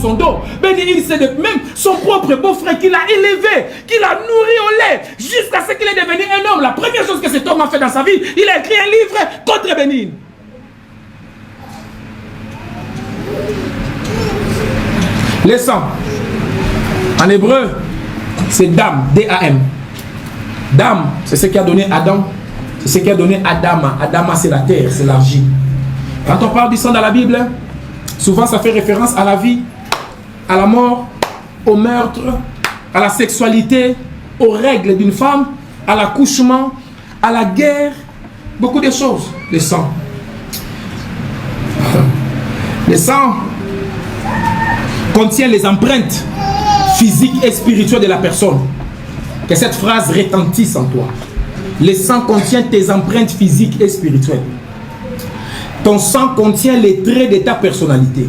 son dos. Béni, il sait de même son propre beau-frère qu'il a élevé, qu'il a nourri au lait, jusqu'à ce qu'il est devenu un homme. La première chose que cet homme a fait dans sa vie, il a écrit un livre contre Béni. Le sang, en hébreu, c'est Dam, D-A-M. Dam, c'est ce qui a donné Adam. C'est ce qui a donné Adama. Adama, c'est la terre, c'est l'argile. Quand on parle du sang dans la Bible, souvent ça fait référence à la vie, à la mort, au meurtre, à la sexualité, aux règles d'une femme, à l'accouchement, à la guerre, beaucoup de choses. Le sang. Le sang contient les empreintes physiques et spirituelles de la personne. Que cette phrase retentisse en toi. Le sang contient tes empreintes physiques et spirituelles. Ton sang contient les traits de ta personnalité.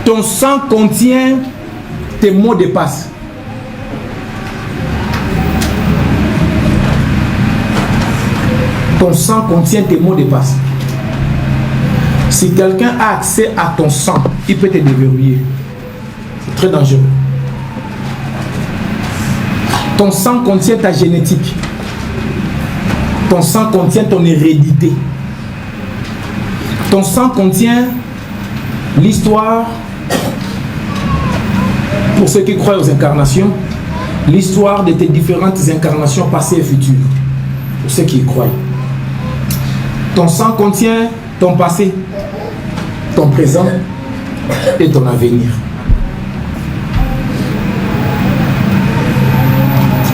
Ton sang contient tes mots de passe. Ton sang contient tes mots de passe. Si quelqu'un a accès à ton sang, il peut te déverrouiller. C'est très dangereux. Ton sang contient ta génétique. Ton sang contient ton hérédité. Ton sang contient l'histoire, pour ceux qui croient aux incarnations, l'histoire de tes différentes incarnations passées et futures. Pour ceux qui y croient. Ton sang contient ton passé, ton présent et ton avenir.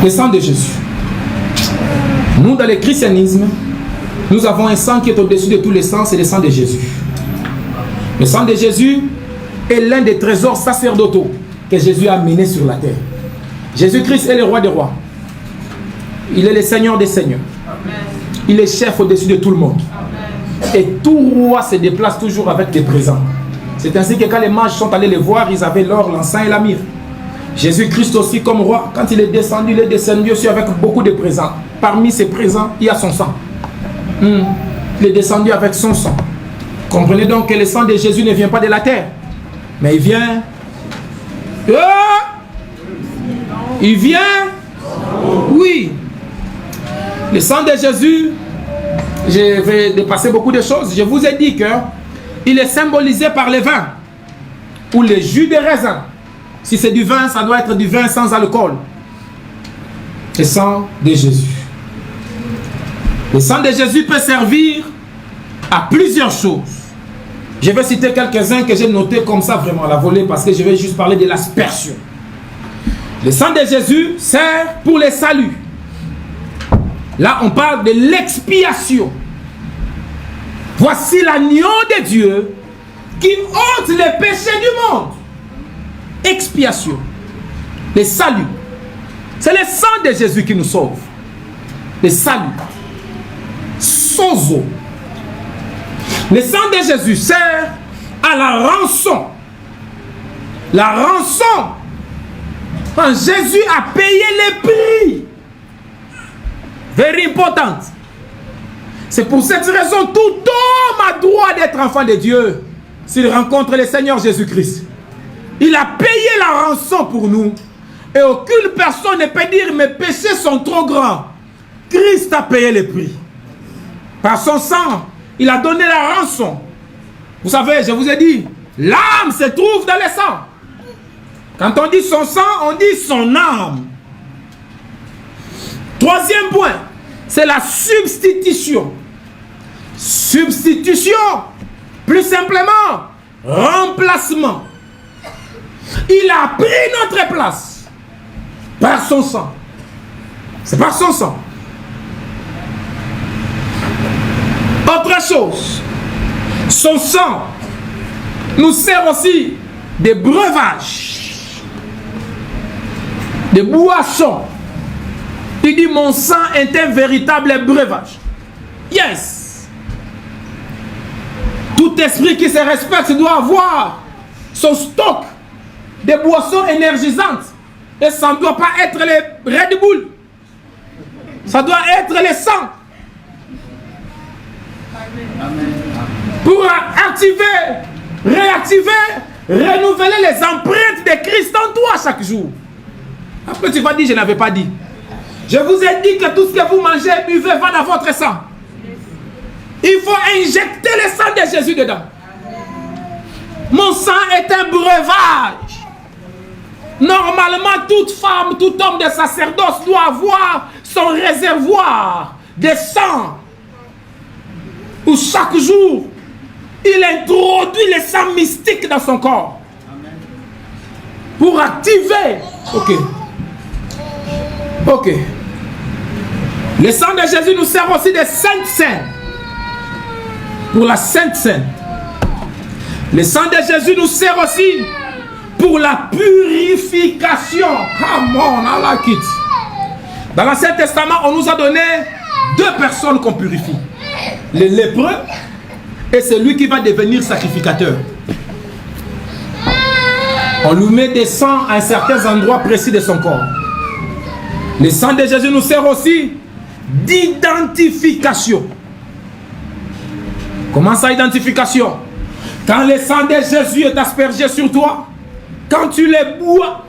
Le sang de Jésus. Nous, dans le christianisme, nous avons un sang qui est au-dessus de tous les sangs, c'est le sang de Jésus. Le sang de Jésus est l'un des trésors sacerdotaux que Jésus a amené sur la terre. Jésus-Christ est le roi des rois. Il est le Seigneur des seigneurs. Il est chef au-dessus de tout le monde. Et tout roi se déplace toujours avec des présents. C'est ainsi que quand les mages sont allés les voir, ils avaient l'or, l'encens et la myrrhe. Jésus-Christ aussi comme roi, quand il est descendu aussi avec beaucoup de présents. Parmi ces présents, il y a son sang. Il est descendu avec son sang. Comprenez donc que le sang de Jésus ne vient pas de la terre, mais il vient... Il vient... Oui. Le sang de Jésus, je vais dépasser beaucoup de choses. Je vous ai dit qu'il est symbolisé par le vin ou le jus de raisin. Si c'est du vin, ça doit être du vin sans alcool. Le sang de Jésus. Le sang de Jésus peut servir à plusieurs choses. Je vais citer quelques-uns que j'ai notés comme ça vraiment à la volée parce que je vais juste parler de l'aspersion. Le sang de Jésus sert pour le salut. Là, on parle de l'expiation. Voici l'agneau de Dieu qui ôte les péchés du monde. Expiation. Le salut. C'est le sang de Jésus qui nous sauve. Le salut. Sozo. Le sang de Jésus sert à la rançon. La rançon. Quand Jésus a payé le prix. Very important. C'est pour cette raison tout homme a droit d'être enfant de Dieu s'il rencontre le Seigneur Jésus-Christ. Il a payé la rançon pour nous. Et aucune personne ne peut dire mes péchés sont trop grands. Christ a payé le prix. Par son sang, il a donné la rançon. Vous savez, je vous ai dit, l'âme se trouve dans le sang. Quand on dit son sang, on dit son âme. Troisième point, c'est la substitution. Substitution, plus simplement, remplacement. Il a pris notre place par son sang. C'est par son sang. Autre chose, son sang nous sert aussi de breuvage, de boisson. Il dit mon sang est un véritable breuvage. Yes. Tout esprit qui se respecte doit avoir son stock de boissons énergisantes. Et ça ne doit pas être les Red Bull. Ça doit être le sang. Pour activer réactiver, renouveler les empreintes de Christ en toi chaque jour. Après, tu vas dire, je n'avais pas dit. Je vous ai dit que tout ce que vous mangez et buvez va dans votre sang. Il faut injecter le sang de Jésus dedans. Mon sang est un breuvage. Normalement, toute femme, tout homme de sacerdoce doit avoir son réservoir de sang. Où chaque jour, il introduit le sang mystique dans son corps. Pour activer. Ok. Ok. Le sang de Jésus nous sert aussi de Sainte Seine. Pour la Sainte Seine. Le sang de Jésus nous sert aussi pour la purification. Come on, I like it. Dans l'Ancien Testament, on nous a donné 2 personnes qu'on purifie. Le lépreux et celui qui va devenir sacrificateur. On lui met des sangs à un certain endroit précis de son corps. Le sang de Jésus nous sert aussi d'identification. Comment ça, identification? Quand le sang de Jésus est aspergé sur toi, quand tu le bois,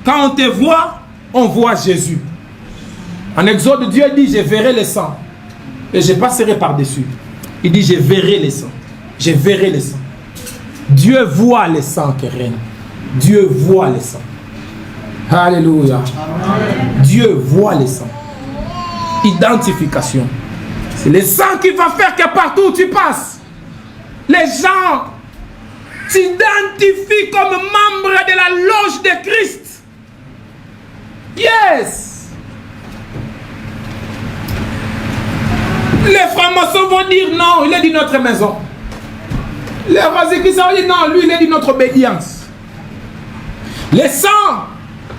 quand on te voit, on voit Jésus. En Exode, Dieu dit, je verrai le sang et je passerai par-dessus. Il dit, je verrai le sang. Je verrai le sang. Dieu voit le sang qui règne. Dieu voit le sang. Alléluia. Amen. Dieu voit le sang. Identification. C'est le sang qui va faire que partout où tu passes, les gens s'identifient comme membres de la loge de Christ. Yes. Les francs-maçons vont dire non, il est de notre maison. Les rosicruciens vont dire non, lui il est de notre obédience. Le sang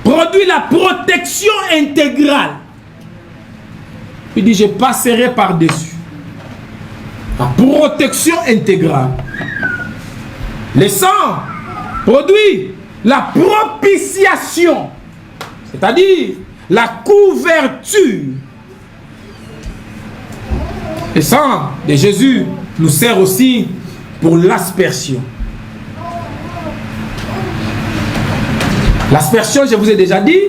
produit la protection intégrale. Il dit, je passerai par-dessus. La protection intégrale. Le sang produit la propitiation. C'est-à-dire la couverture. Le sang de Jésus nous sert aussi pour l'aspersion. L'aspersion, je vous ai déjà dit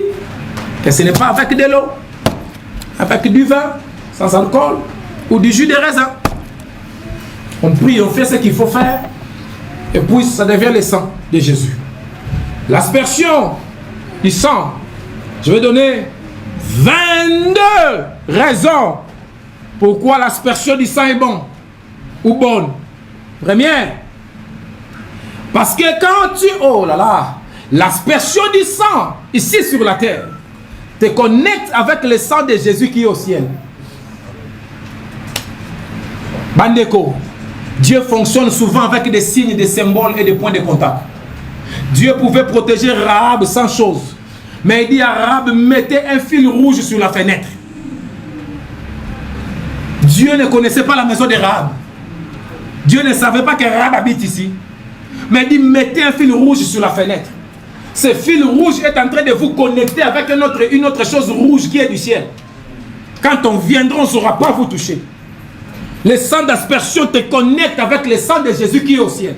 que ce n'est pas avec de l'eau, avec du vin, sans alcool, ou du jus de raisin. On prie, on fait ce qu'il faut faire, et puis ça devient le sang de Jésus. L'aspersion du sang, je vais donner 22 raisons pourquoi l'aspersion du sang est bon ou bonne. Première, parce que quand tu... Oh là là, l'aspersion du sang, ici sur la terre, te connecte avec le sang de Jésus qui est au ciel. Bandeko, Dieu fonctionne souvent avec des signes, des symboles et des points de contact. Dieu pouvait protéger Rahab sans chose. Mais il dit à Rahab, mettez un fil rouge sur la fenêtre. Dieu ne connaissait pas la maison de Rahab. Dieu ne savait pas que Rahab habite ici. Mais il dit, mettez un fil rouge sur la fenêtre. Ce fil rouge est en train de vous connecter avec une autre chose rouge qui est du ciel. Quand on viendra, on ne saura pas vous toucher. Le sang d'aspersion te connecte avec le sang de Jésus qui est au ciel.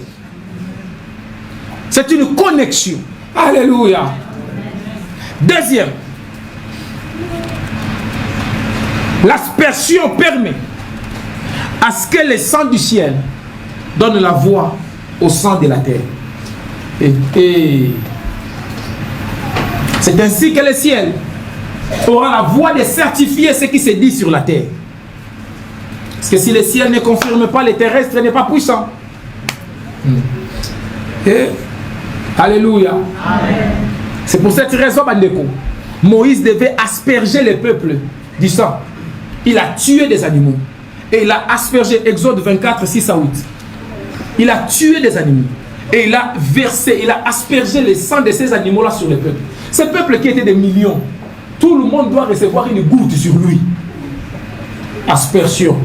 C'est une connexion. Alléluia. Deuxième, l'aspersion permet à ce que le sang du ciel donne la voix au sang de la terre. Et c'est ainsi que le ciel aura la voix de certifier ce qui se dit sur la terre. Parce que si le ciel ne confirme pas, le terrestre n'est pas puissant. Et, alléluia. C'est pour cette raison, Bandeko, Moïse devait asperger le peuple du sang. Il a tué des animaux. Et il a aspergé, Exode 24, 6 à 8. Il a tué des animaux. Et il a versé, il a aspergé le sang de ces animaux-là sur le peuple. Ce peuple qui était des millions, tout le monde doit recevoir une goutte sur lui. Aspersion.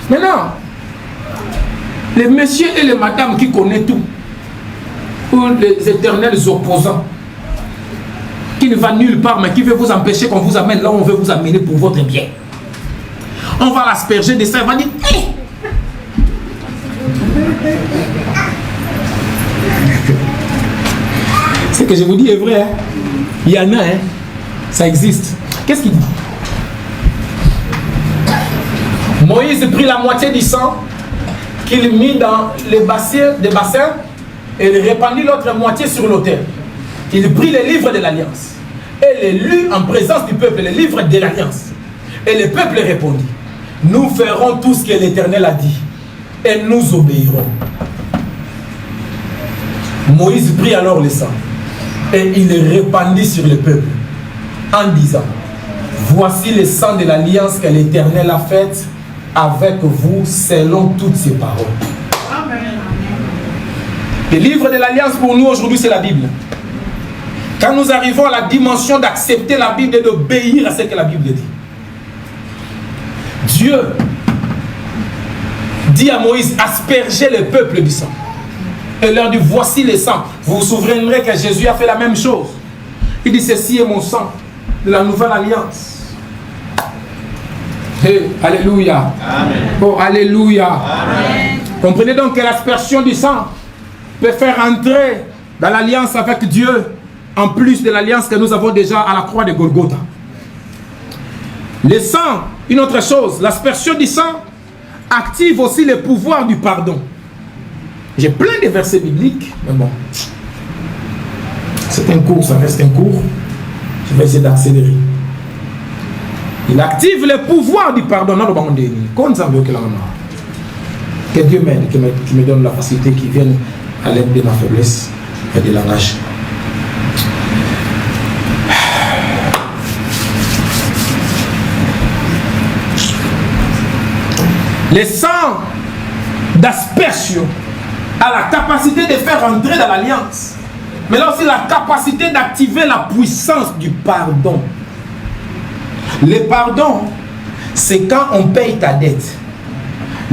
Maintenant, les messieurs et les madames qui connaissent tout, ou les éternels opposants, qui ne va nulle part, mais qui veut vous empêcher qu'on vous amène là où on veut vous amener pour votre bien. On va l'asperger de ça, il va dire Ce que je vous dis est vrai. Hein? Il y en a, hein? Ça existe. Qu'est-ce qu'il dit? Moïse prit la moitié du sang qu'il mit dans les bassins et il répandit l'autre moitié sur l'autel. Il prit les livres de l'Alliance et les lut en présence du peuple, les livres de l'Alliance. Et le peuple répondit, nous ferons tout ce que l'Éternel a dit et nous obéirons. Moïse prit alors le sang et il le répandit sur le peuple en disant, voici le sang de l'Alliance que l'Éternel a faite avec vous selon toutes ses paroles. Amen. Le livre de l'Alliance pour nous aujourd'hui, c'est la Bible. Quand nous arrivons à la dimension d'accepter la Bible et d'obéir à ce que la Bible dit, Dieu dit à Moïse, aspergez le peuple du sang. Et leur dit, voici le sang. Vous vous souviendrez que Jésus a fait la même chose. Il dit, ceci est mon sang de la nouvelle alliance. Hey, alléluia. Amen. Oh, alléluia. Amen. Comprenez donc que l'aspersion du sang peut faire entrer dans l'alliance avec Dieu, en plus de l'alliance que nous avons déjà à la croix de Golgotha. Le sang, une autre chose, l'aspersion du sang active aussi le pouvoir du pardon. J'ai plein de versets bibliques, mais bon, c'est un cours, ça reste un cours. Je vais essayer d'accélérer. Il active le pouvoir du pardon. Que Dieu m'aide, qui me donne la facilité qui vienne à l'aide de ma faiblesse et du langage. Le sang d'aspersion a la capacité de faire entrer dans l'alliance, mais là aussi la capacité d'activer la puissance du pardon. Le pardon, c'est quand on paye ta dette.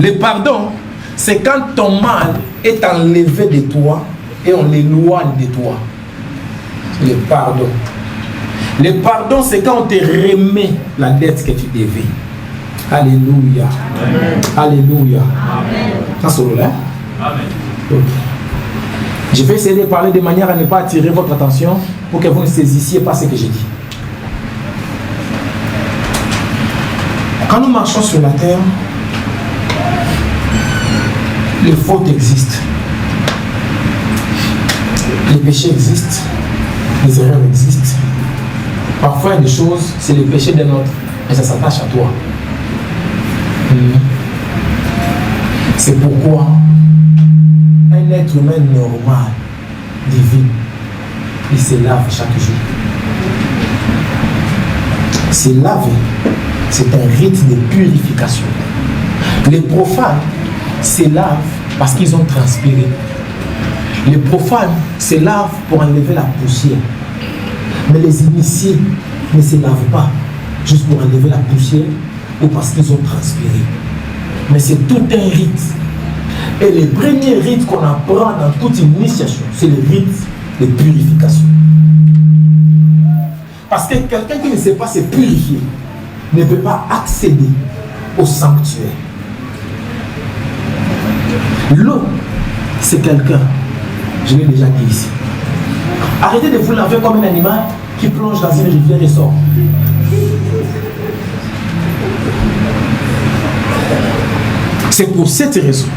Le pardon, c'est quand ton mal est enlevé de toi et on l'éloigne de toi. Le pardon. Le pardon, c'est quand on te remet la dette que tu devais. Alléluia. Amen. Alléluia. Ça c'est là. Amen. Okay. Je vais essayer de parler de manière à ne pas attirer votre attention pour que vous ne saisissiez pas ce que j'ai dit. Quand nous marchons sur la terre, les fautes existent. Les péchés existent. Les erreurs existent. Parfois, il y a des choses, c'est le péché d'un autre, mais ça s'attache à toi. C'est pourquoi un être humain normal, divin, il se lave chaque jour. Se laver, c'est un rite de purification. Les profanes se lavent parce qu'ils ont transpiré. Les profanes se lavent pour enlever la poussière. Mais les initiés ne se lavent pas juste pour enlever la poussière ou parce qu'ils ont transpiré. Mais c'est tout un rite. Et le premier rite qu'on apprend dans toute initiation, c'est le rite de purification. Parce que quelqu'un qui ne sait pas se purifier ne peut pas accéder au sanctuaire. L'eau, c'est quelqu'un, je l'ai déjà dit ici. Arrêtez de vous laver comme un animal qui plonge dans une rivière et sort. C'est pour cette raison,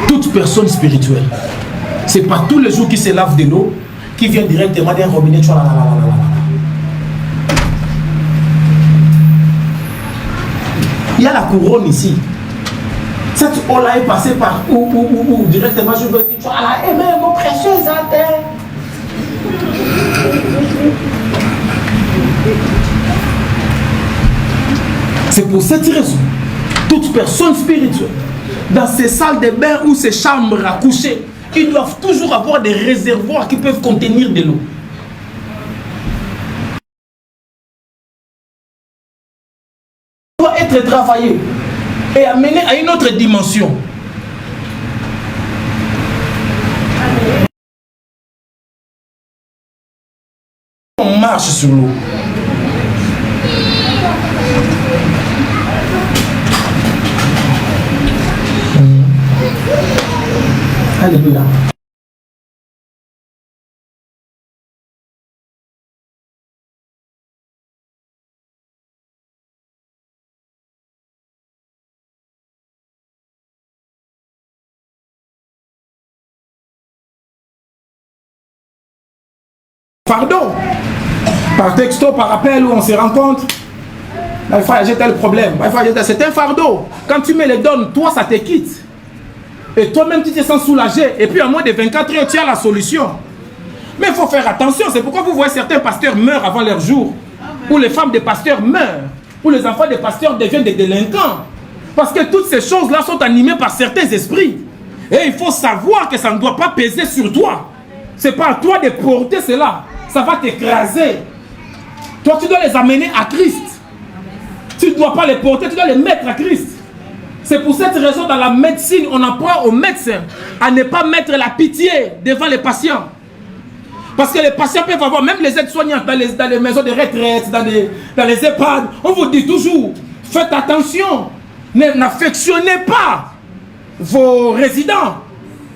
toute personne spirituelle, c'est pas tous les jours qui se lave de l'eau, qui vient directement d'un robinet. Il y a la couronne ici. Cette eau-là est passée par où directement je veux dire, voilà, et même mon précieux terre. C'est pour cette raison, toute personne spirituelle, dans ces salles de bain ou ces chambres à coucher, ils doivent toujours avoir des réservoirs qui peuvent contenir de l'eau. Doit être travaillé et amené à une autre dimension. On marche sur l'eau. Alléluia. fardeau. Par texto, par appel, où on se rencontre. Il faut ajouter le problème. C'est un fardeau. Quand tu me le donnes, toi, ça te quitte. Et toi-même, tu te sens soulagé. Et puis, en moins de 24 heures, tu as la solution. Mais il faut faire attention. C'est pourquoi vous voyez certains pasteurs meurent avant leur jour. Ou les femmes des pasteurs meurent. Ou les enfants des pasteurs deviennent des délinquants. Parce que toutes ces choses-là sont animées par certains esprits. Et il faut savoir que ça ne doit pas peser sur toi. Ce n'est pas à toi de porter cela. Ça va t'écraser. Toi, tu dois les amener à Christ. Tu ne dois pas les porter, tu dois les mettre à Christ. C'est pour cette raison, dans la médecine, on apprend aux médecins à ne pas mettre la pitié devant les patients. Parce que les patients peuvent avoir, même les aides-soignantes, dans les maisons de retraite, dans les EHPAD, on vous dit toujours, faites attention, n'affectionnez pas vos résidents.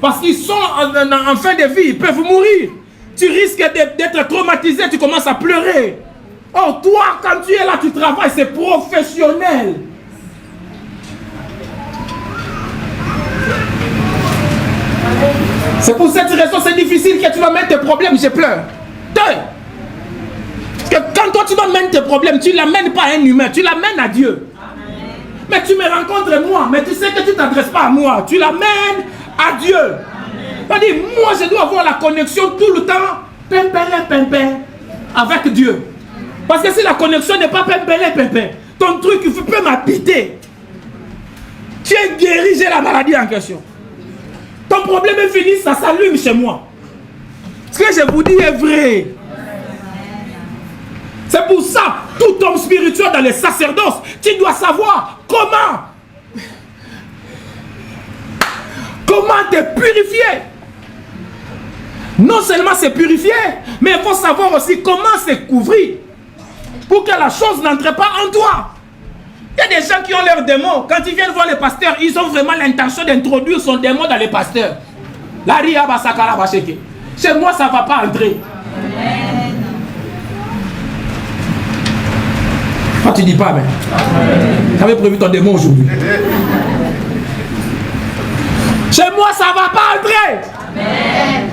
Parce qu'ils sont en fin de vie, ils peuvent mourir. Tu risques d'être traumatisé, tu commences à pleurer. Oh, toi, quand tu es là, tu travailles, c'est professionnel. C'est pour cette raison, c'est difficile que tu vas mettre tes problèmes, je pleure. Parce que quand toi, tu vas mettre tes problèmes, tu ne l'amènes pas à un humain, tu l'amènes à Dieu. Mais tu me rencontres moi, mais tu sais que tu ne t'adresses pas à moi, tu l'amènes à Dieu. C'est-à-dire, moi, je dois avoir la connexion tout le temps, avec Dieu. Parce que si la connexion n'est pas ton truc, il peut m'habiter. Tu es guéri, j'ai la maladie en question. Ton problème est fini, ça s'allume chez moi. Ce que je vous dis est vrai. C'est pour ça, tout homme spirituel dans les sacerdoces, tu dois savoir comment te purifier. Non seulement se purifier, mais il faut savoir aussi comment se couvrir pour que la chose n'entre pas en toi. Il y a des gens qui ont leurs démons. Quand ils viennent voir les pasteurs, ils ont vraiment l'intention d'introduire son démon dans les pasteurs. Chez moi, ça ne va pas entrer. Toi, tu ne dis pas, mais tu avais prévu ton démon aujourd'hui. Chez moi, ça ne va pas entrer. Amen.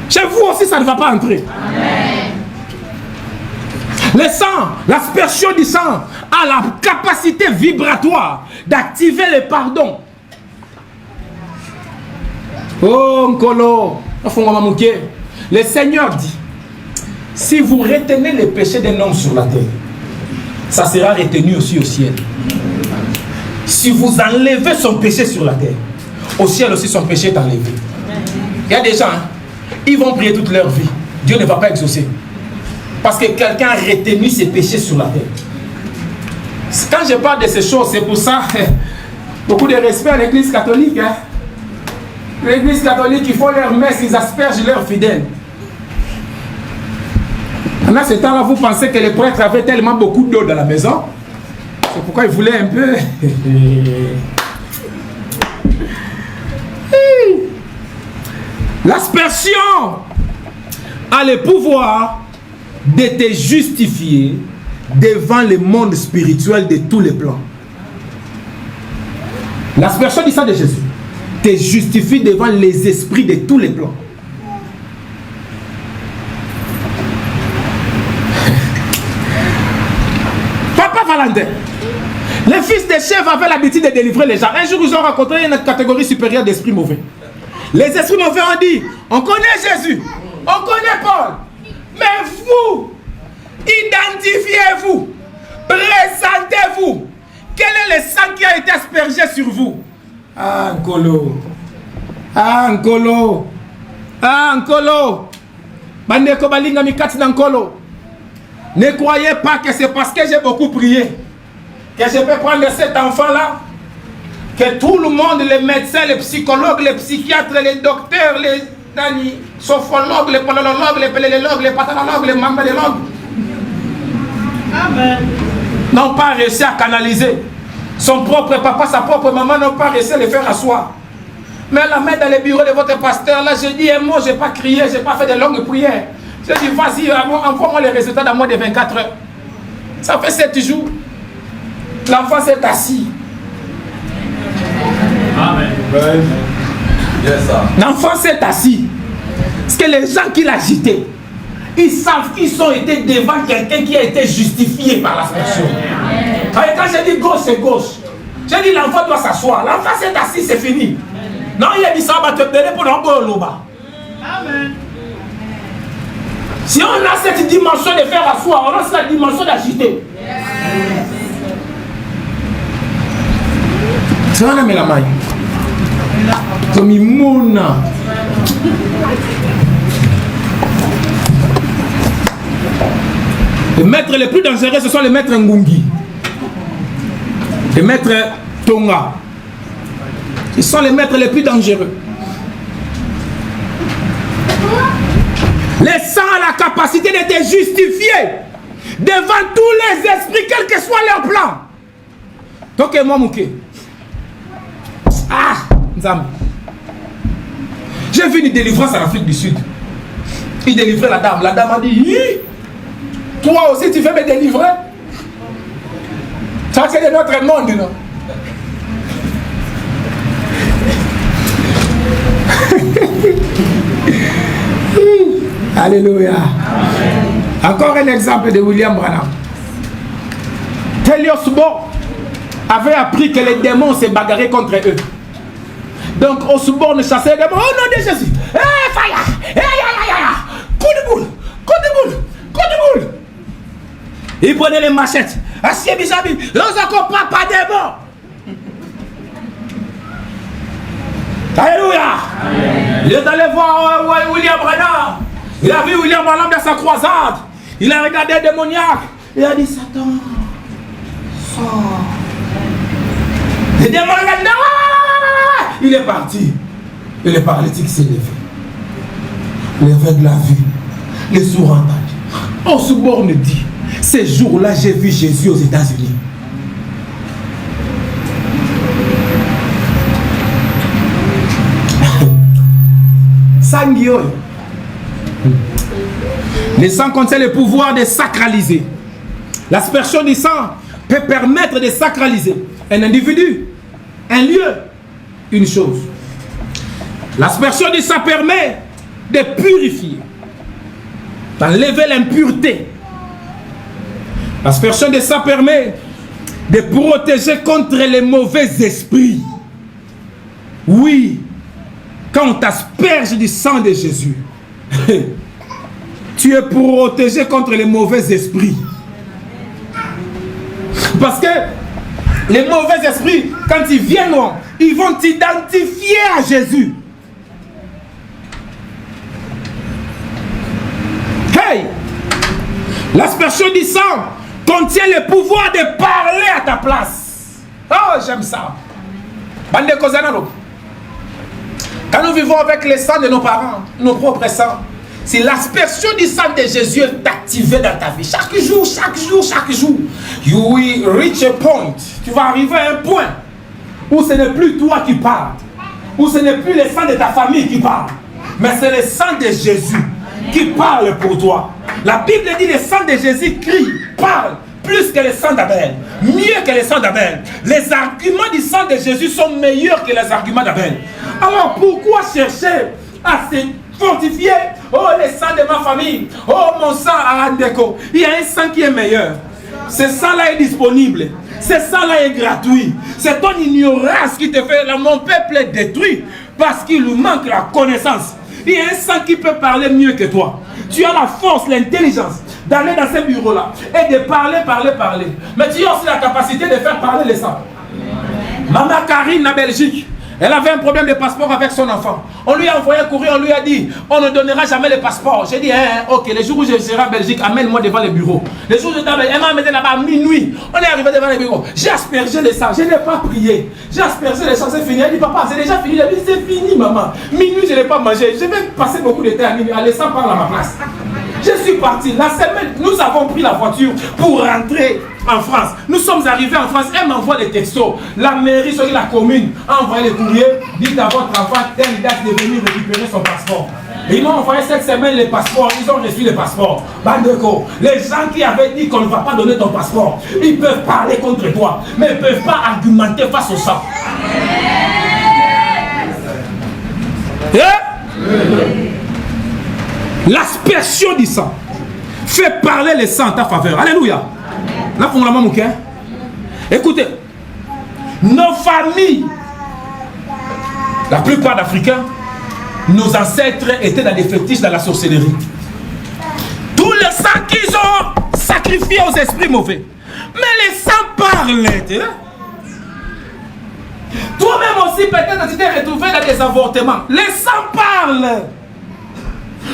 Chez vous aussi, ça ne va pas entrer. Amen. Le sang, l'aspersion du sang a la capacité vibratoire d'activer le pardon. Oh, Nkolo, le Seigneur dit, si vous retenez les péchés d'un homme sur la terre, ça sera retenu aussi au ciel. Si vous enlevez son péché sur la terre, au ciel aussi son péché est enlevé. Il y a des gens, ils vont prier toute leur vie. Dieu ne va pas exaucer. Parce que quelqu'un a retenu ses péchés sur la terre. Quand je parle de ces choses, c'est pour ça, beaucoup de respect à l'église catholique. Hein? L'église catholique, ils font leur messe, ils aspergent leurs fidèles. Pendant ce temps-là, vous pensez que les prêtres avaient tellement beaucoup d'eau dans la maison. C'est pourquoi ils voulaient un peu... L'aspersion a le pouvoir de te justifier devant le monde spirituel de tous les plans. L'aspersion du sang de Jésus te justifie devant les esprits de tous les plans. Papa Valentin, les fils des chefs avaient l'habitude de délivrer les gens. Un jour, ils ont rencontré une catégorie supérieure d'esprits mauvais. Les esprits mauvais ont dit, on connaît Jésus, on connaît Paul, mais vous, identifiez-vous, présentez-vous. Quel est le sang qui a été aspergé sur vous? Ah, Nkolo. Ah, Nkolo. Ah, Nkolo. Bandeko balinga mikati na Nkolo. Ne croyez pas que c'est parce que j'ai beaucoup prié que je peux prendre cet enfant-là, que tout le monde, les médecins, les psychologues, les psychiatres, les docteurs, les sophrologues, les polologues, les péléologues, les pathologues, les mammalogues, n'ont pas réussi à canaliser. Son propre papa, sa propre maman n'ont pas réussi à le faire asseoir. Mais la main dans le bureau de votre pasteur, là, je dis un mot, je n'ai pas crié, je n'ai pas fait de longues prières. Je dis, vas-y, envoie-moi les résultats dans moins de 24 heures. Ça fait 7 jours. L'enfant s'est assis. Amen. L'enfant s'est assis. Parce que les gens qui l'agitaient, ils savent qu'ils ont été devant quelqu'un qui a été justifié par l'aspersion. Quand j'ai dit gauche, c'est gauche. J'ai dit l'enfant doit s'asseoir. L'enfant s'est assis, c'est fini. Non, il a dit ça va te donner pour l'enfant là-bas. Amen. Si on a cette dimension de faire asseoir, on a cette dimension d'agiter. C'est un ami la maille. Comme il mouna. Les maîtres les plus dangereux, ce sont les maîtres Ngungi. Les maîtres Tonga. Ce sont les maîtres les plus dangereux. Les saints ont la capacité de te justifier devant tous les esprits, quel que soit leur plan. Donc, moi, Mouké. Ah, Nzam. J'ai vu une délivrance en Afrique du Sud. Il délivrait la dame. La dame a dit, toi aussi, tu veux me délivrer? Ça, c'est de notre monde, non? Alléluia. Encore un exemple de William Branham. Telios Bo avait appris que les démons se bagarraient contre eux. Donc Osborne chassait les démons. Oh nom de Jésus. Eh, fire. Coup de boule. Coup de boule. Coup de boule. Il prenait les machettes. Assieds bisabi. L'osako papa démon. Alléluia. Il est allé voir William Branham. Il a vu William Branham dans sa croisade. Il a regardé le démoniaque. Il a dit, Satan, sors. Le démon a dit, non. Il est parti. Et le paralytique s'est levé. Les aveugles l'a vu. Les sourds entendus. Osborne dit, ces jours-là, j'ai vu Jésus aux États-Unis. Sanguio. Le sang contient le pouvoir de sacraliser. L'aspersion du sang peut permettre de sacraliser un individu, un lieu, une chose. L'aspersion du sang permet de purifier, d'enlever l'impureté. L'aspersion du sang permet de protéger contre les mauvais esprits. Oui, quand on t'asperge du sang de Jésus, tu es protégé contre les mauvais esprits. Parce que les mauvais esprits, quand ils viendront, ils vont t'identifier à Jésus. Hey! L'aspersion du sang contient le pouvoir de parler à ta place. Oh, j'aime ça. Bande Kozanaro. Quand nous vivons avec le sang de nos parents, nos propres sangs, si l'aspersion du sang de Jésus est activée dans ta vie, chaque jour, you will reach a point. Tu vas arriver à un point où ce n'est plus toi qui parles, où ce n'est plus le sang de ta famille qui parle, mais c'est le sang de Jésus qui parle pour toi. La Bible dit le sang de Jésus crie, parle, plus que le sang d'Abel, mieux que le sang d'Abel. Les arguments du sang de Jésus sont meilleurs que les arguments d'Abel. Alors pourquoi chercher à se fortifier? Oh, le sang de ma famille, oh, mon sang à Andeko. Il y a un sang qui est meilleur. Ce sang-là est disponible. Ce sang-là est gratuit. C'est ton ignorance qui te fait. Là, mon peuple est détruit parce qu'il lui manque la connaissance. Il y a un sang qui peut parler mieux que toi. Tu as la force, l'intelligence d'aller dans ce bureau-là et de parler. Mais tu as aussi la capacité de faire parler les sangs. Maman Karine en Belgique, elle avait un problème de passeport avec son enfant. On lui a envoyé un courrier, on lui a dit, on ne donnera jamais le passeport. J'ai dit, ok, les jours où je serai en Belgique, amène-moi devant le bureau. Les jours où je t'amène, elle m'a amené là-bas à minuit. On est arrivé devant le bureau. J'ai aspergé le sang, je n'ai pas prié. J'ai aspergé le sang, c'est fini. Elle dit, papa, c'est déjà fini. Elle dit, c'est fini, maman. Minuit, je n'ai pas mangé. Je vais passer beaucoup de temps à minuit. Allez, ça parle à ma place. Je suis parti. La semaine, nous avons pris la voiture pour rentrer en France. Nous sommes arrivés en France. Elle m'envoie des textos. La mairie, sur la commune, a envoyé les courriers. Dites à votre enfant telle date de venir récupérer son passeport. Et ils m'ont envoyé cette semaine les passeports. Ils ont reçu les passeports. Bandeko, les gens qui avaient dit qu'on ne va pas donner ton passeport, ils peuvent parler contre toi, mais ils ne peuvent pas argumenter face au sang. L'aspersion du sang fait parler le sang en ta faveur. Alléluia. Là, pour la main, mon cœur. Écoutez, nos familles, la plupart d'Africains, nos ancêtres étaient dans des fétiches, dans la sorcellerie. Tout le sang qu'ils ont sacrifié aux esprits mauvais. Mais les sangs parlent. Toi-même aussi, peut-être, tu t'es retrouvé dans des avortements. Les sangs parlent.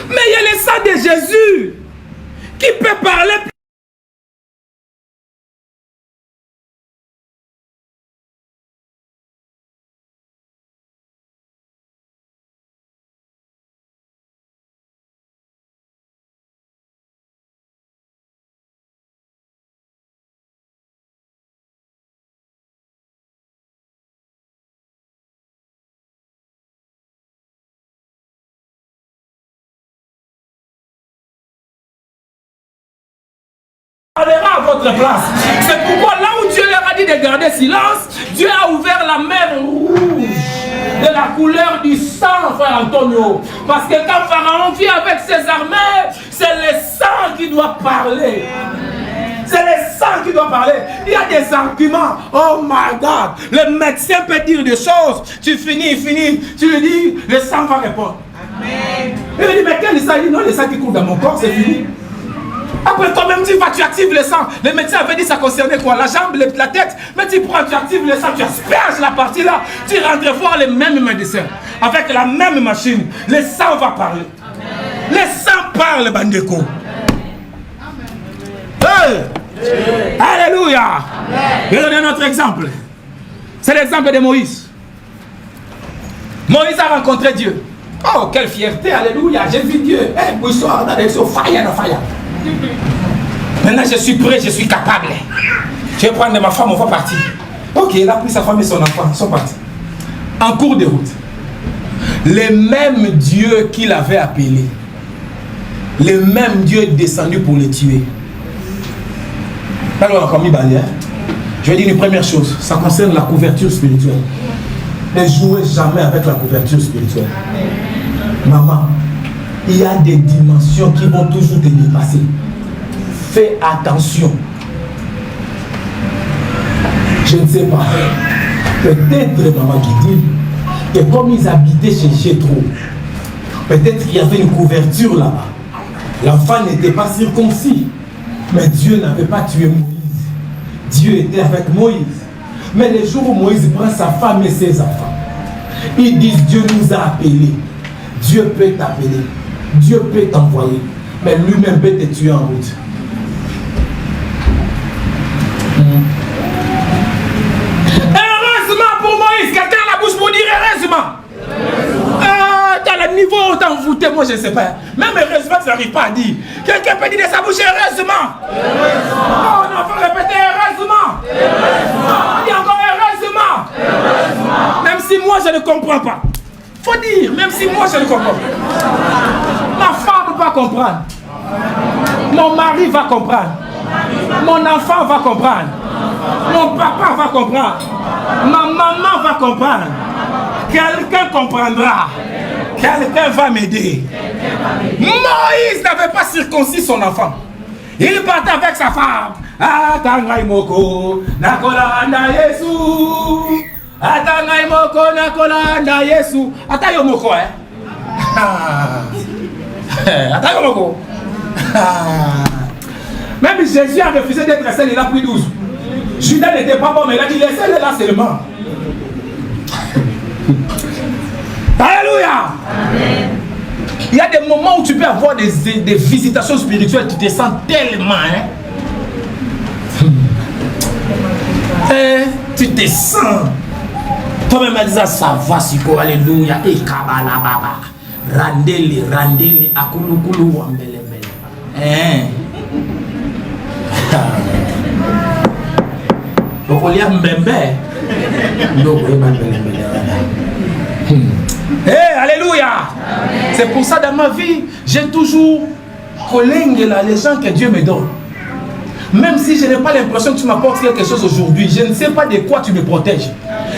Mais il y a le sang de Jésus qui peut parler. À votre place. C'est pourquoi là où Dieu leur a dit de garder silence, Dieu a ouvert la mer rouge de la couleur du sang, frère Antonio. Parce que quand Pharaon vient avec ses armées, c'est le sang qui doit parler. C'est le sang qui doit parler. Il y a des arguments. Oh my God. Le médecin peut dire des choses. Tu finis. Tu lui dis, le sang va répondre. Amen. Il lui dit, mais quel sang? Il dit, non, le sang qui coule dans mon corps, c'est fini. Après toi-même tu actives le sang. Le médecin avait dit ça concernait quoi? La jambe, la tête. Mais tu prends, tu actives le sang, tu asperges la partie là. Tu rentres voir les mêmes médecins. Avec la même machine. Le sang va parler. Amen. Le sang parle, Bandeko. Hey. Alléluia. Je vais donner un autre exemple. C'est l'exemple de Moïse. Moïse a rencontré Dieu. Oh, quelle fierté. Alléluia. J'ai vu Dieu. Hey, fire. Maintenant je suis prêt, je suis capable. Je vais prendre ma femme, on va partir. Ok, il a pris sa femme et son enfant, ils sont partis. En cours de route, le même Dieu qu'il avait appelé, le même Dieu est descendu pour les tuer. Alors, on a mis balai. Je vais dire une première chose, ça concerne la couverture spirituelle. Ne jouez jamais avec la couverture spirituelle. Maman, il y a des dimensions qui vont toujours te dépasser. Fais attention. Je ne sais pas. Peut-être, maman qui dit que comme ils habitaient chez Jétro, peut-être qu'il y avait une couverture là-bas. L'enfant n'était pas circoncis. Mais Dieu n'avait pas tué Moïse. Dieu était avec Moïse. Mais le jour où Moïse prend sa femme et ses enfants, ils disent Dieu nous a appelés. Dieu peut t'appeler. Dieu peut t'envoyer, mais lui-même peut te tuer en route. Heureusement pour Moïse, quelqu'un a la bouche pour dire heureusement. Dans le niveau où t'es envoûté, moi je ne sais pas. Même heureusement, tu n'arrives pas à dire. Quelqu'un peut dire de sa bouche heureusement. Oh, on faut répéter heureusement. On dit encore heureusement. Même si moi je ne comprends pas. Faut dire, même si moi je ne comprends pas. Ma femme va comprendre. Mon mari va comprendre. Mon enfant va comprendre. Mon papa va comprendre. Ma maman va comprendre. Quelqu'un comprendra. Quelqu'un va m'aider. Moïse n'avait pas circoncis son enfant. Il partait avec sa femme. Atangai moko nakolanda Yesu. Atangai moko nakolanda Yesu. Atayo moko Atangai moko. Même Jésus a refusé d'être seul, il a pris 12. Judas n'était pas bon, mais il a dit laissez-le là seulement. Alléluia. Amen. Il y a des moments où tu peux avoir des visitations spirituelles, tu te sens tellement. Tu te sens. Toi-même, elle dit ça va, Siko, alléluia. Et Kabala Baba. Randeli, Akulukulu, Wambele. Donc, on y a Mbembe. Alléluia. C'est pour ça dans ma vie, j'ai toujours collé les gens que Dieu me donne. Même si je n'ai pas l'impression que tu m'apportes quelque chose aujourd'hui, je ne sais pas de quoi tu me protèges.